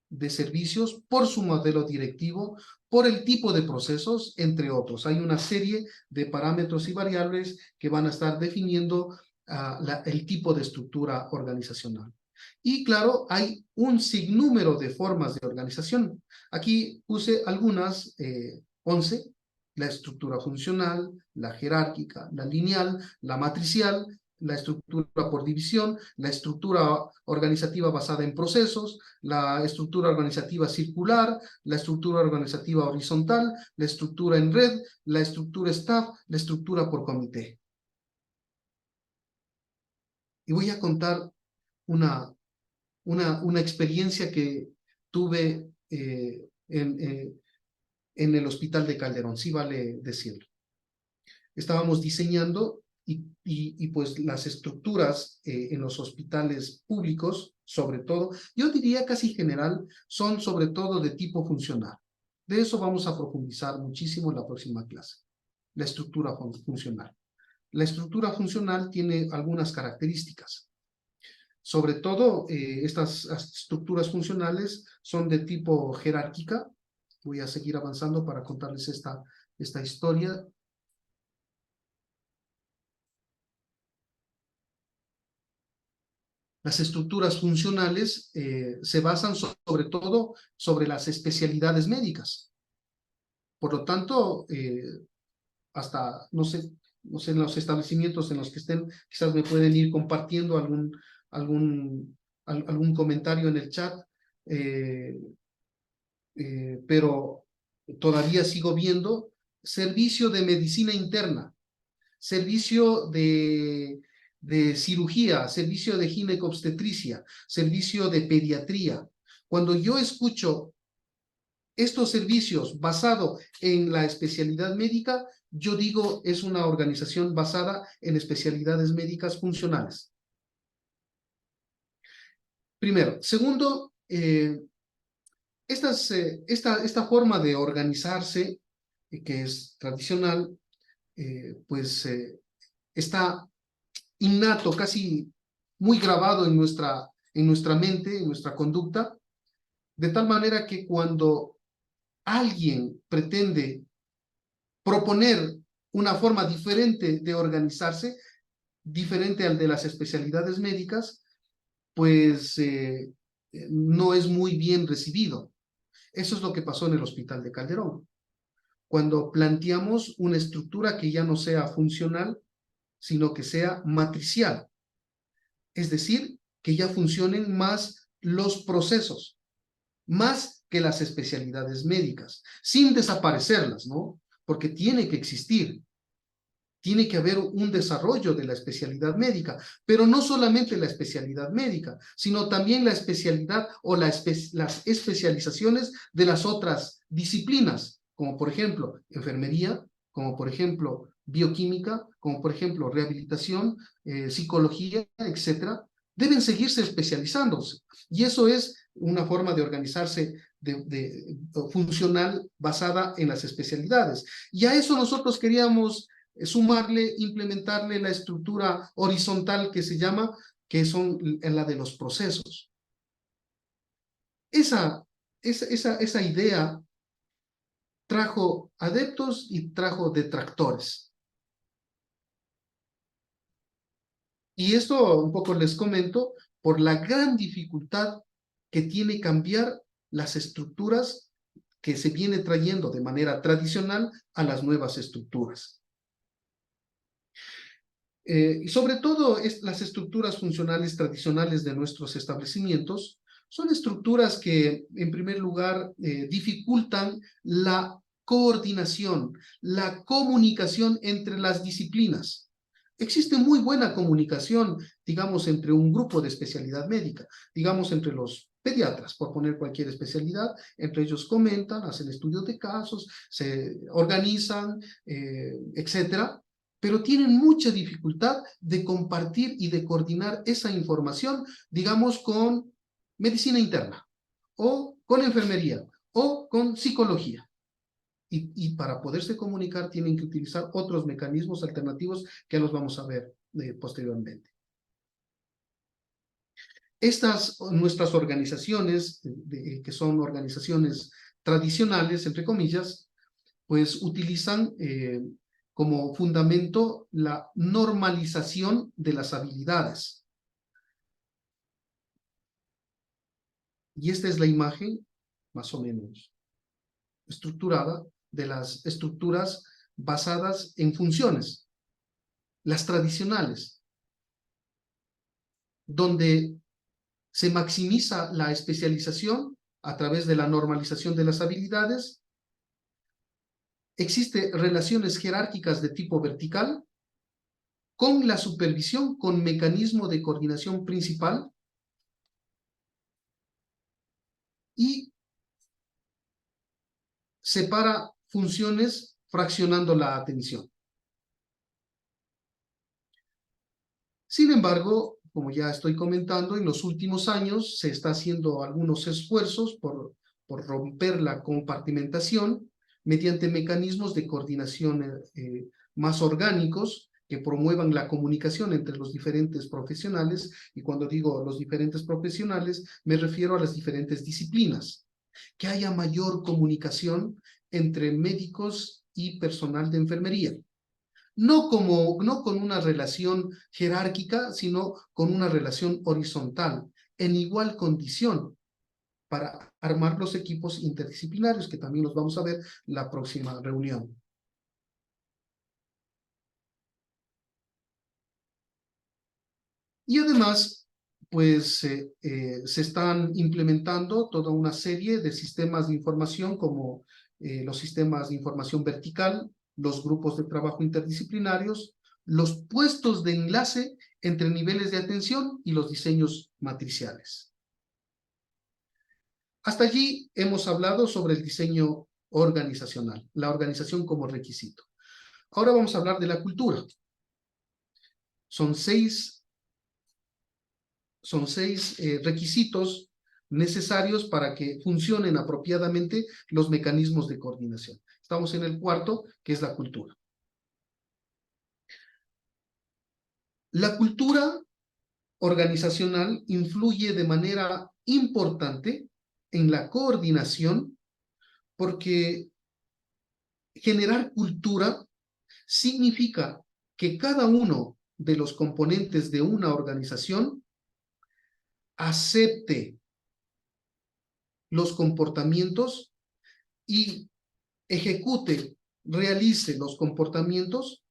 S2: de servicios, por su modelo directivo, por el tipo de procesos, entre otros. Hay una serie de parámetros y variables que van a estar definiendo el tipo de estructura organizacional. Y claro, hay un sinnúmero de formas de organización. Aquí puse algunas, 11, la estructura funcional, la jerárquica, la lineal, la matricial, la estructura por división, la estructura organizativa basada en procesos, la estructura organizativa circular, la estructura organizativa horizontal, la estructura en red, la estructura staff, la estructura por comité. Y voy a contar una experiencia que tuve en el Hospital de Calderón, sí vale decirlo. Estábamos diseñando y pues las estructuras en los hospitales públicos, sobre todo, yo diría casi general, son sobre todo de tipo funcional. De eso vamos a profundizar muchísimo en la próxima clase. La estructura funcional. La estructura funcional tiene algunas características. Sobre todo, estas estructuras funcionales son de tipo jerárquica. Voy a seguir avanzando para contarles esta historia. Las estructuras funcionales se basan sobre todo sobre las especialidades médicas. Por lo tanto, hasta, no sé, en los establecimientos en los que estén, quizás me pueden ir compartiendo algún comentario en el chat, pero todavía sigo viendo servicio de medicina interna, servicio de de cirugía, servicio de ginecobstetricia, servicio de pediatría. Cuando yo escucho estos servicios basados en la especialidad médica, yo digo es una organización basada en especialidades médicas funcionales. Primero. Segundo, esta forma de organizarse, que es tradicional, pues está innato, casi muy grabado en nuestra mente, en nuestra conducta, de tal manera que cuando alguien pretende proponer una forma diferente de organizarse, diferente al de las especialidades médicas, pues no es muy bien recibido. Eso es lo que pasó en el Hospital de Calderón. Cuando planteamos una estructura que ya no sea funcional, sino que sea matricial. Es decir, que ya funcionen más los procesos, más que las especialidades médicas, sin desaparecerlas, ¿no? Porque tiene que existir. Tiene que haber un desarrollo de la especialidad médica, pero no solamente la especialidad médica, sino también la especialidad o las especializaciones de las otras disciplinas, como por ejemplo enfermería, como por ejemplo bioquímica, como por ejemplo rehabilitación, psicología, etcétera. Deben seguirse especializándose, y eso es una forma de organizarse funcional basada en las especialidades. Y a eso nosotros queríamos sumarle, implementarle la estructura horizontal que se llama, que son la de los procesos. Esa idea trajo adeptos y trajo detractores. Y esto un poco les comento por la gran dificultad que tiene cambiar las estructuras que se viene trayendo de manera tradicional a las nuevas estructuras. Y sobre todo las estructuras funcionales tradicionales de nuestros establecimientos son estructuras que, en primer lugar, dificultan la coordinación, la comunicación entre las disciplinas. Existe muy buena comunicación, digamos, entre un grupo de especialidad médica, digamos, entre los pediatras, por poner cualquier especialidad, entre ellos comentan, hacen estudios de casos, se organizan, etcétera, pero tienen mucha dificultad de compartir y de coordinar esa información, digamos, con medicina interna, o con enfermería, o con psicología. Y para poderse comunicar tienen que utilizar otros mecanismos alternativos que los vamos a ver posteriormente. Nuestras organizaciones, que son organizaciones tradicionales, entre comillas, pues utilizan como fundamento la normalización de las habilidades. Y esta es la imagen, más o menos, estructurada de las estructuras basadas en funciones, las tradicionales, donde se maximiza la especialización a través de la normalización de las habilidades. Existen relaciones jerárquicas de tipo vertical, con la supervisión, con mecanismo de coordinación principal, y separa funciones fraccionando la atención. Sin embargo, como ya estoy comentando, en los últimos años se está haciendo algunos esfuerzos por romper la compartimentación mediante mecanismos de coordinación más orgánicos que promuevan la comunicación entre los diferentes profesionales, y cuando digo los diferentes profesionales me refiero a las diferentes disciplinas, que haya mayor comunicación entre médicos y personal de enfermería. No con una relación jerárquica, sino con una relación horizontal, en igual condición, para armar los equipos interdisciplinarios, que también los vamos a ver la próxima reunión. Y además, pues se están implementando toda una serie de sistemas de información, como los sistemas de información vertical, los grupos de trabajo interdisciplinarios, los puestos de enlace entre niveles de atención y los diseños matriciales. Hasta allí hemos hablado sobre el diseño organizacional, la organización como requisito. Ahora vamos a hablar de la cultura. Son seis requisitos necesarios para que funcionen apropiadamente los mecanismos de coordinación. Estamos en el cuarto, que es la cultura. La cultura organizacional influye de manera importante en la coordinación porque generar cultura significa que cada uno de los componentes de una organización acepte los comportamientos y realice los comportamientos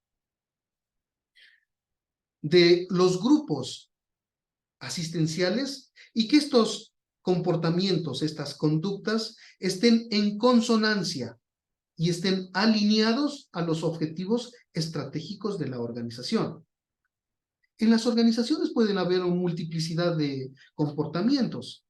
S2: de los grupos asistenciales y que estos comportamientos, estas conductas, estén en consonancia y estén alineados a los objetivos estratégicos de la organización. En las organizaciones pueden haber una multiplicidad de comportamientos.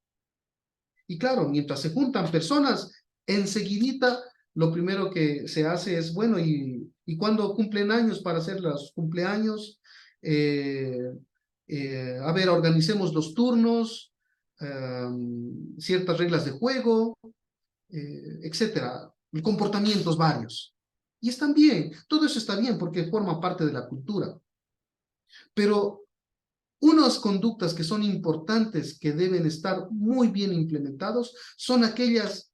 S2: Y claro, mientras se juntan personas, enseguidita lo primero que se hace es, bueno, ¿y cuándo cumplen años para hacer los cumpleaños? A ver, organicemos los turnos, ciertas reglas de juego, etcétera, comportamientos varios. Y están bien, todo eso está bien porque forma parte de la cultura. Pero unas conductas que son importantes, que deben estar muy bien implementados, son aquellas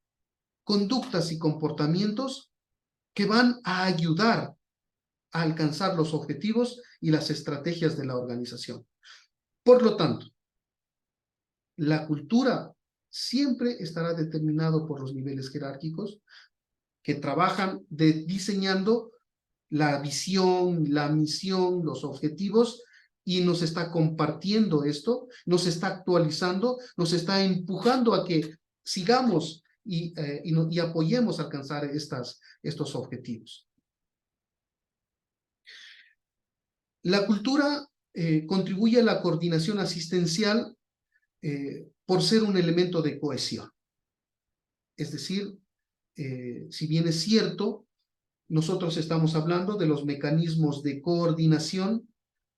S2: conductas y comportamientos que van a ayudar a alcanzar los objetivos y las estrategias de la organización. Por lo tanto, la cultura siempre estará determinado por los niveles jerárquicos que trabajan diseñando la visión, la misión, los objetivos, y nos está compartiendo esto, nos está actualizando, nos está empujando a que sigamos y apoyemos a alcanzar estos objetivos. La cultura contribuye a la coordinación asistencial por ser un elemento de cohesión. Es decir, si bien es cierto, nosotros estamos hablando de los mecanismos de coordinación,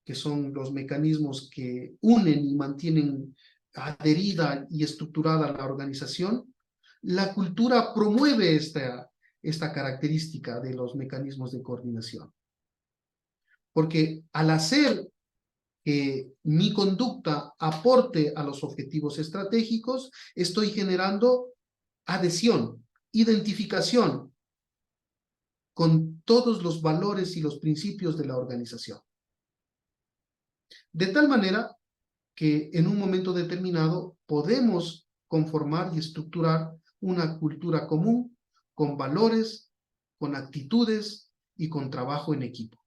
S2: que son los mecanismos que unen y mantienen adherida y estructurada la organización. La cultura promueve esta característica de los mecanismos de coordinación. Porque al hacer que mi conducta aporte a los objetivos estratégicos, estoy generando adhesión, identificación con todos los valores y los principios de la organización. De tal manera que en un momento determinado podemos conformar y estructurar una cultura común con valores, con actitudes y con trabajo en equipo.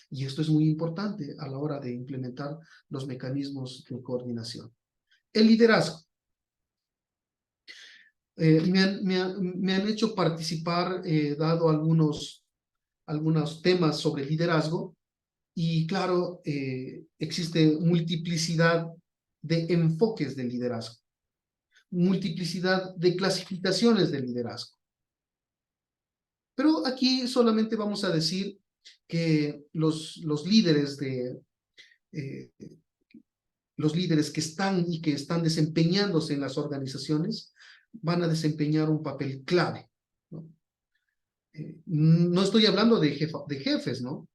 S2: Y esto es muy importante a la hora de implementar los mecanismos de coordinación. El liderazgo. Me han hecho participar, dado algunos temas sobre liderazgo, y claro, existe multiplicidad de enfoques del liderazgo, multiplicidad de clasificaciones del liderazgo. Pero aquí solamente vamos a decir que los líderes que están y que están desempeñándose en las organizaciones van a desempeñar un papel clave, ¿no? No estoy hablando de jefes, ¿no?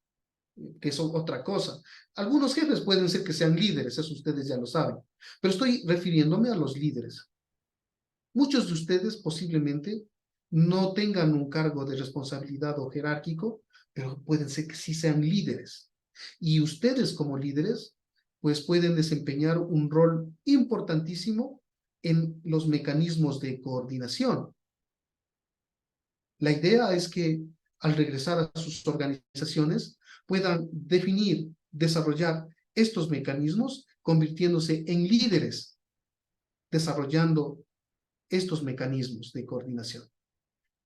S2: Que son otra cosa. Algunos jefes pueden ser que sean líderes, eso ustedes ya lo saben, pero estoy refiriéndome a los líderes. Muchos de ustedes posiblemente no tengan un cargo de responsabilidad o jerárquico, pero pueden ser que sí sean líderes. Y ustedes como líderes, pues pueden desempeñar un rol importantísimo en los mecanismos de coordinación. La idea es que al regresar a sus organizaciones puedan definir, desarrollar estos mecanismos, convirtiéndose en líderes, desarrollando estos mecanismos de coordinación.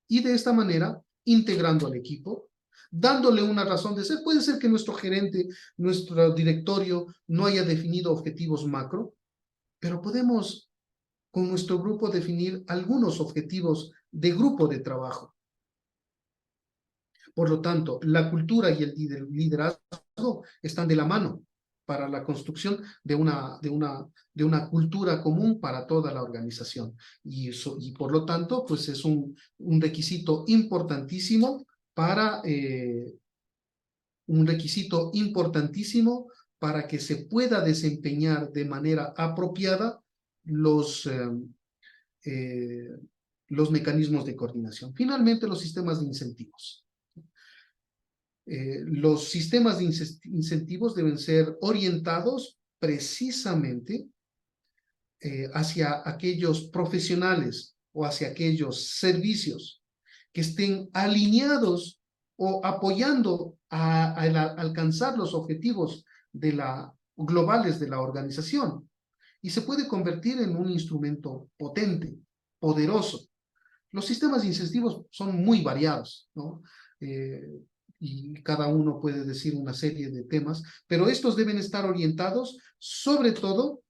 S2: Y de esta manera, integrando al equipo, dándole una razón de ser. Puede ser que nuestro gerente, nuestro directorio no haya definido objetivos macro, pero podemos con nuestro grupo definir algunos objetivos de grupo de trabajo. Por lo tanto, la cultura y el liderazgo están de la mano para la construcción de una cultura común para toda la organización. Y por lo tanto, pues es un requisito importantísimo para que se pueda desempeñar de manera apropiada los mecanismos de coordinación. Finalmente, los sistemas de incentivos. Los sistemas de incentivos deben ser orientados precisamente hacia aquellos profesionales o hacia aquellos servicios que estén alineados o apoyando a alcanzar los objetivos globales de la organización. Y se puede convertir en un instrumento potente, poderoso. Los sistemas de incentivos son muy variados, ¿no? Y cada uno puede decir una serie de temas, pero estos deben estar orientados sobre todo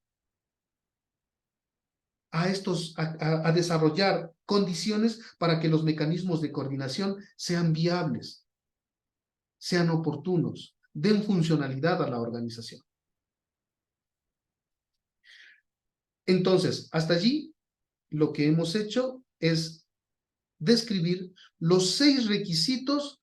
S2: a desarrollar condiciones para que los mecanismos de coordinación sean viables, sean oportunos, den funcionalidad a la organización. Entonces, hasta allí, lo que hemos hecho es describir los 6 requisitos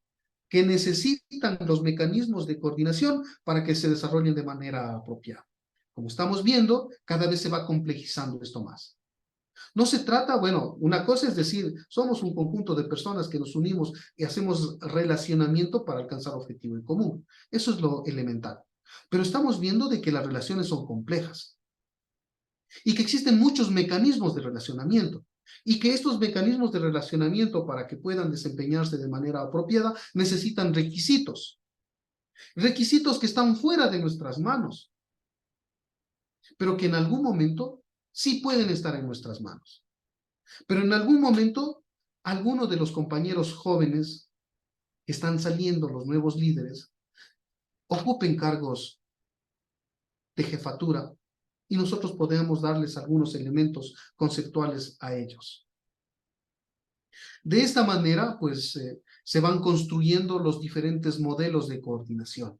S2: que necesitan los mecanismos de coordinación para que se desarrollen de manera apropiada. Como estamos viendo, cada vez se va complejizando esto más. No se trata, bueno, una cosa es decir, somos un conjunto de personas que nos unimos y hacemos relacionamiento para alcanzar objetivo en común. Eso es lo elemental. Pero estamos viendo de que las relaciones son complejas y que existen muchos mecanismos de relacionamiento. Y que estos mecanismos de relacionamiento, para que puedan desempeñarse de manera apropiada, necesitan requisitos. Requisitos que están fuera de nuestras manos, pero que en algún momento sí pueden estar en nuestras manos. Pero en algún momento, algunos de los compañeros jóvenes que están saliendo, los nuevos líderes, ocupen cargos de jefatura y nosotros podemos darles algunos elementos conceptuales a ellos. De esta manera, pues, se van construyendo los diferentes modelos de coordinación.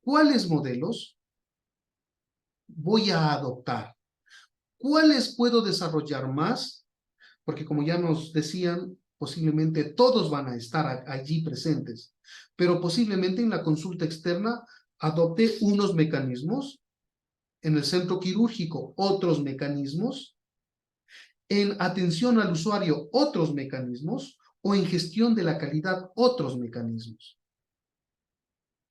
S2: ¿Cuáles modelos voy a adoptar? ¿Cuáles puedo desarrollar más? Porque como ya nos decían, posiblemente todos van a estar allí presentes, pero posiblemente en la consulta externa adopte unos mecanismos, en el centro quirúrgico otros mecanismos, en atención al usuario otros mecanismos, o en gestión de la calidad otros mecanismos.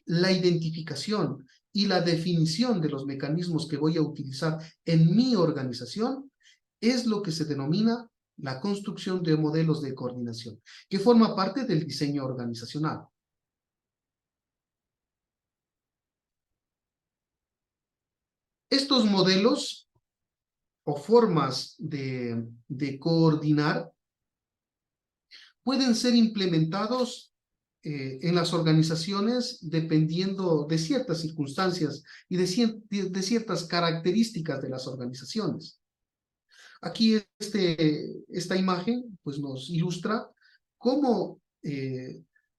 S2: La identificación y la definición de los mecanismos que voy a utilizar en mi organización es lo que se denomina la construcción de modelos de coordinación, que forma parte del diseño organizacional. Estos modelos o formas de coordinar pueden ser implementados en las organizaciones dependiendo de ciertas circunstancias y de ciertas características de las organizaciones. Aquí esta imagen pues, nos ilustra cómo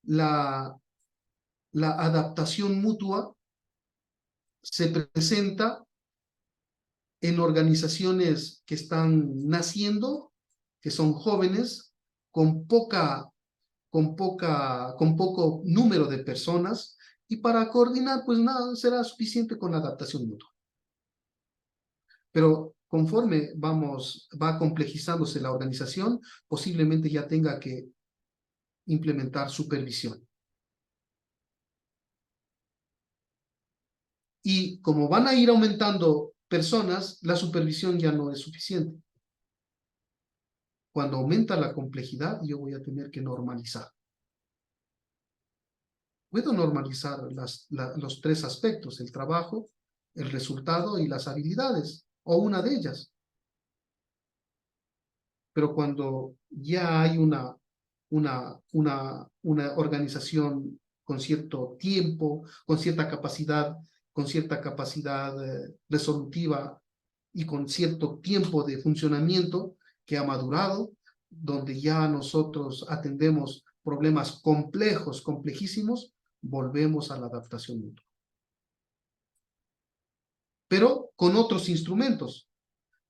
S2: la adaptación mutua se presenta en organizaciones que están naciendo, que son jóvenes, con poco número de personas, y para coordinar, pues nada, será suficiente con la adaptación mutua. Pero conforme va complejizándose la organización, posiblemente ya tenga que implementar supervisión. Y como van a ir aumentando personas, la supervisión ya no es suficiente. Cuando aumenta la complejidad, yo voy a tener que normalizar. Puedo normalizar los 3 aspectos, el trabajo, el resultado y las habilidades, o una de ellas. Pero cuando ya hay una una organización con cierto tiempo, con cierta capacidad resolutiva y con cierto tiempo de funcionamiento que ha madurado, donde ya nosotros atendemos problemas complejos, complejísimos, volvemos a la adaptación mutua. Pero con otros instrumentos,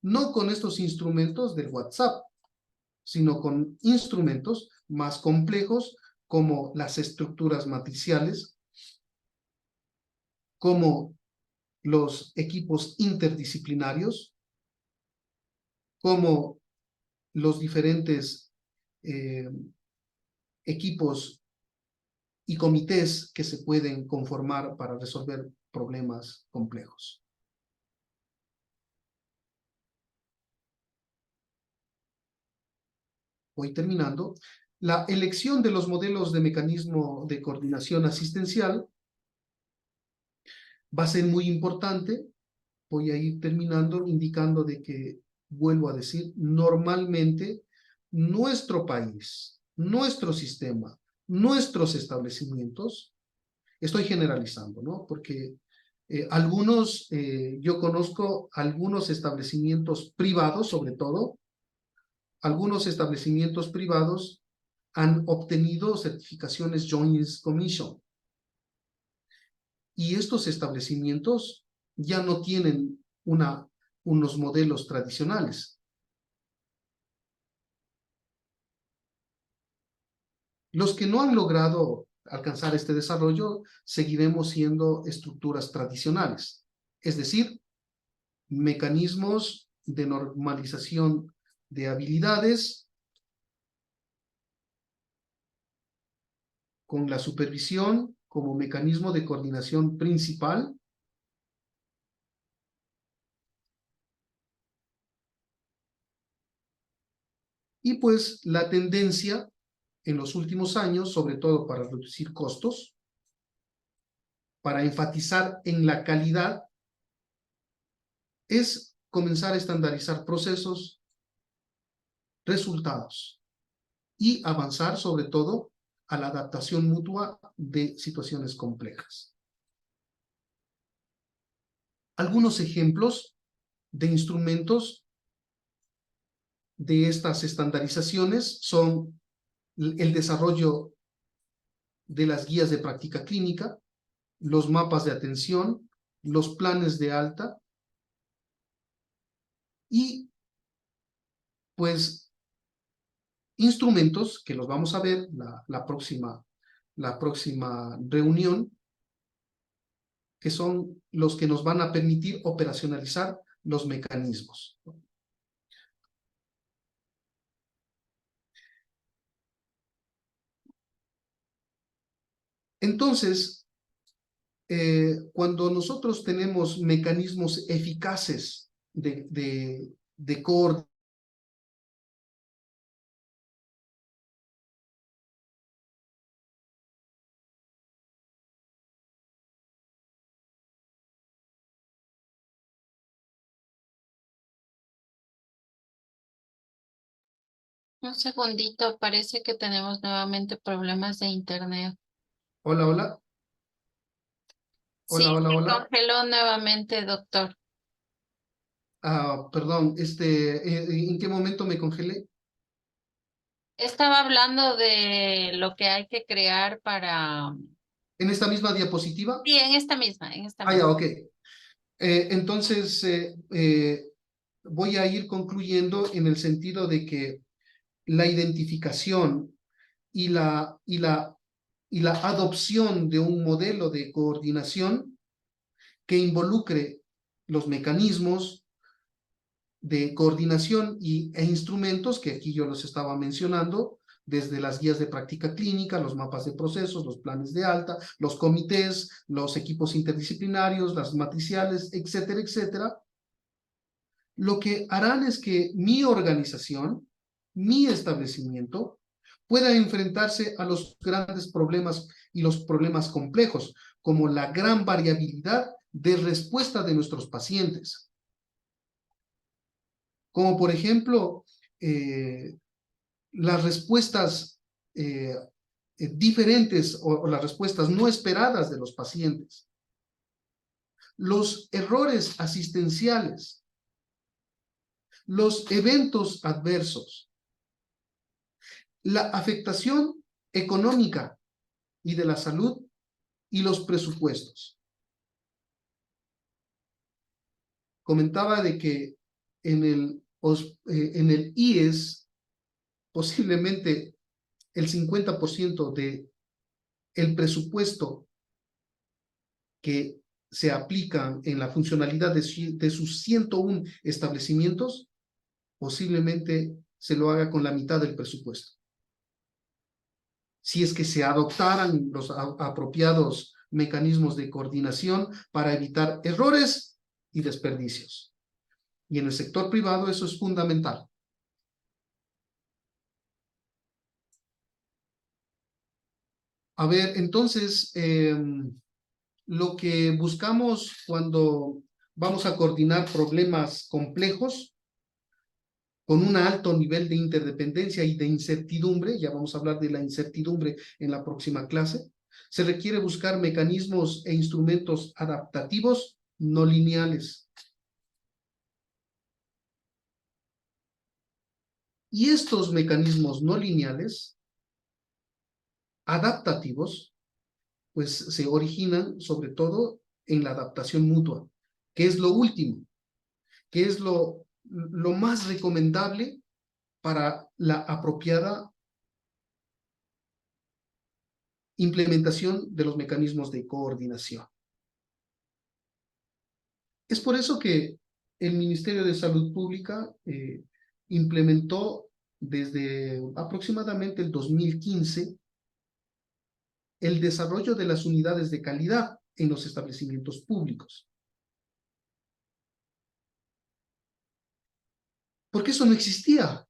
S2: no con estos instrumentos del WhatsApp, sino con instrumentos más complejos como las estructuras matriciales, como los equipos interdisciplinarios, como los diferentes equipos y comités que se pueden conformar para resolver problemas complejos. Voy terminando. La elección de los modelos de mecanismo de coordinación asistencial va a ser muy importante. Voy a ir terminando indicando de que, vuelvo a decir, normalmente nuestro país, nuestro sistema, nuestros establecimientos, estoy generalizando, ¿no? Porque yo conozco algunos establecimientos privados, sobre todo, algunos establecimientos privados han obtenido certificaciones Joint Commission. Y estos establecimientos ya no tienen unos modelos tradicionales. Los que no han logrado alcanzar este desarrollo, seguiremos siendo estructuras tradicionales. Es decir, mecanismos de normalización de habilidades con la supervisión como mecanismo de coordinación principal, y pues la tendencia en los últimos años, sobre todo para reducir costos, para enfatizar en la calidad, es comenzar a estandarizar procesos, resultados y avanzar sobre todo a la adaptación mutua de situaciones complejas. Algunos ejemplos de instrumentos de estas estandarizaciones son el desarrollo de las guías de práctica clínica, los mapas de atención, los planes de alta y pues instrumentos que los vamos a ver la próxima reunión, que son los que nos van a permitir operacionalizar los mecanismos. Entonces, cuando nosotros tenemos mecanismos eficaces de coordinación,
S6: Un segundito, parece que tenemos nuevamente problemas de internet.
S2: hola, hola. Hola,
S6: Sí,
S2: hola,
S6: se
S2: hola.
S6: congeló nuevamente, doctor.
S2: Perdón, ¿en qué momento me congelé?
S6: Estaba hablando de lo que hay que crear para...
S2: ¿En esta misma diapositiva?
S6: Sí, en esta misma,
S2: Ya, ok. Entonces, voy a ir concluyendo en el sentido de que la identificación y la adopción de un modelo de coordinación que involucre los mecanismos de coordinación e instrumentos que aquí yo los estaba mencionando, desde las guías de práctica clínica, los mapas de procesos, los planes de alta, los comités, los equipos interdisciplinarios, las matriciales, etcétera, etcétera, lo que harán es que mi organización, mi establecimiento, pueda enfrentarse a los grandes problemas y los problemas complejos, como la gran variabilidad de respuesta de nuestros pacientes. Como por ejemplo, las respuestas diferentes o las respuestas no esperadas de los pacientes, los errores asistenciales, los eventos adversos, la afectación económica y de la salud y los presupuestos. Comentaba de que en el IES posiblemente el 50% de el presupuesto que se aplica en la funcionalidad de sus 101 establecimientos, posiblemente se lo haga con la mitad del presupuesto. Si es que se adoptaran los apropiados mecanismos de coordinación para evitar errores y desperdicios. Y en el sector privado eso es fundamental. A ver, entonces, lo que buscamos cuando vamos a coordinar problemas complejos con un alto nivel de interdependencia y de incertidumbre, ya vamos a hablar de la incertidumbre en la próxima clase, se requiere buscar mecanismos e instrumentos adaptativos no lineales. Y estos mecanismos no lineales, adaptativos, pues se originan sobre todo en la adaptación mutua, que es lo último, que es lo más recomendable para la apropiada implementación de los mecanismos de coordinación. Es por eso que el Ministerio de Salud Pública implementó desde aproximadamente el 2015 el desarrollo de las unidades de calidad en los establecimientos públicos. Porque eso no existía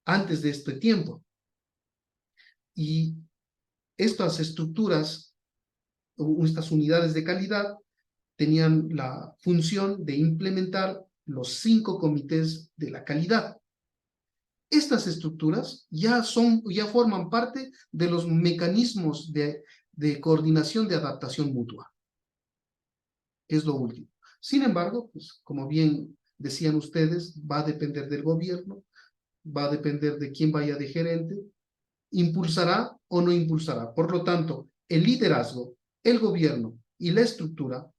S2: antes de este tiempo. Y estas estructuras, o estas unidades de calidad, tenían la función de implementar los 5 comités de la calidad. Estas estructuras ya forman parte de los mecanismos de coordinación de adaptación mutua. Es lo último. Sin embargo, pues, como bien decían ustedes, va a depender del gobierno, va a depender de quién vaya de gerente, impulsará o no impulsará. Por lo tanto, el liderazgo, el gobierno y la estructura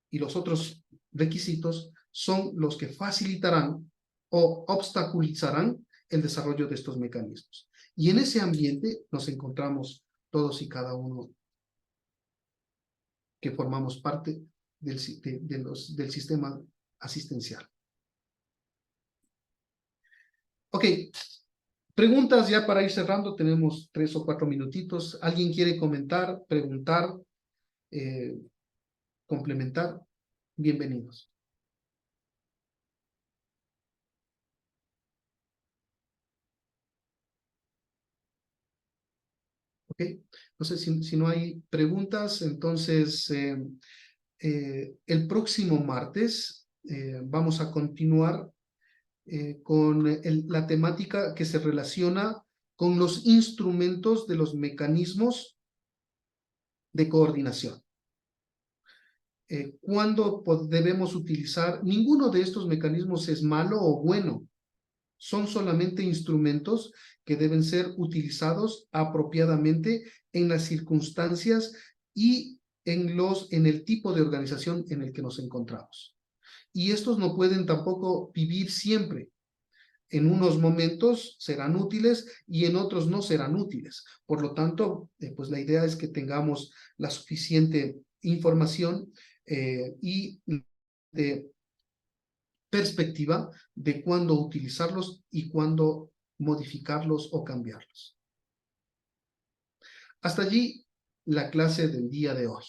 S2: y los otros requisitos son los que facilitarán o obstaculizarán el desarrollo de estos mecanismos. Y en ese ambiente nos encontramos todos y cada uno que formamos parte del sistema asistencial. Ok, preguntas ya para ir cerrando, tenemos 3 o 4 minutitos. ¿Alguien quiere comentar, preguntar, complementar? Bienvenidos. Ok, entonces si no hay preguntas, entonces el próximo martes vamos a continuar con la temática que se relaciona con los instrumentos de los mecanismos de coordinación. ¿Cuándo debemos utilizar? Ninguno de estos mecanismos es malo o bueno. Son solamente instrumentos que deben ser utilizados apropiadamente en las circunstancias y en el tipo de organización en el que nos encontramos. Y estos no pueden tampoco vivir siempre. En unos momentos serán útiles y en otros no serán útiles. Por lo tanto, pues la idea es que tengamos la suficiente información y de perspectiva de cuándo utilizarlos y cuándo modificarlos o cambiarlos. Hasta allí la clase del día de hoy.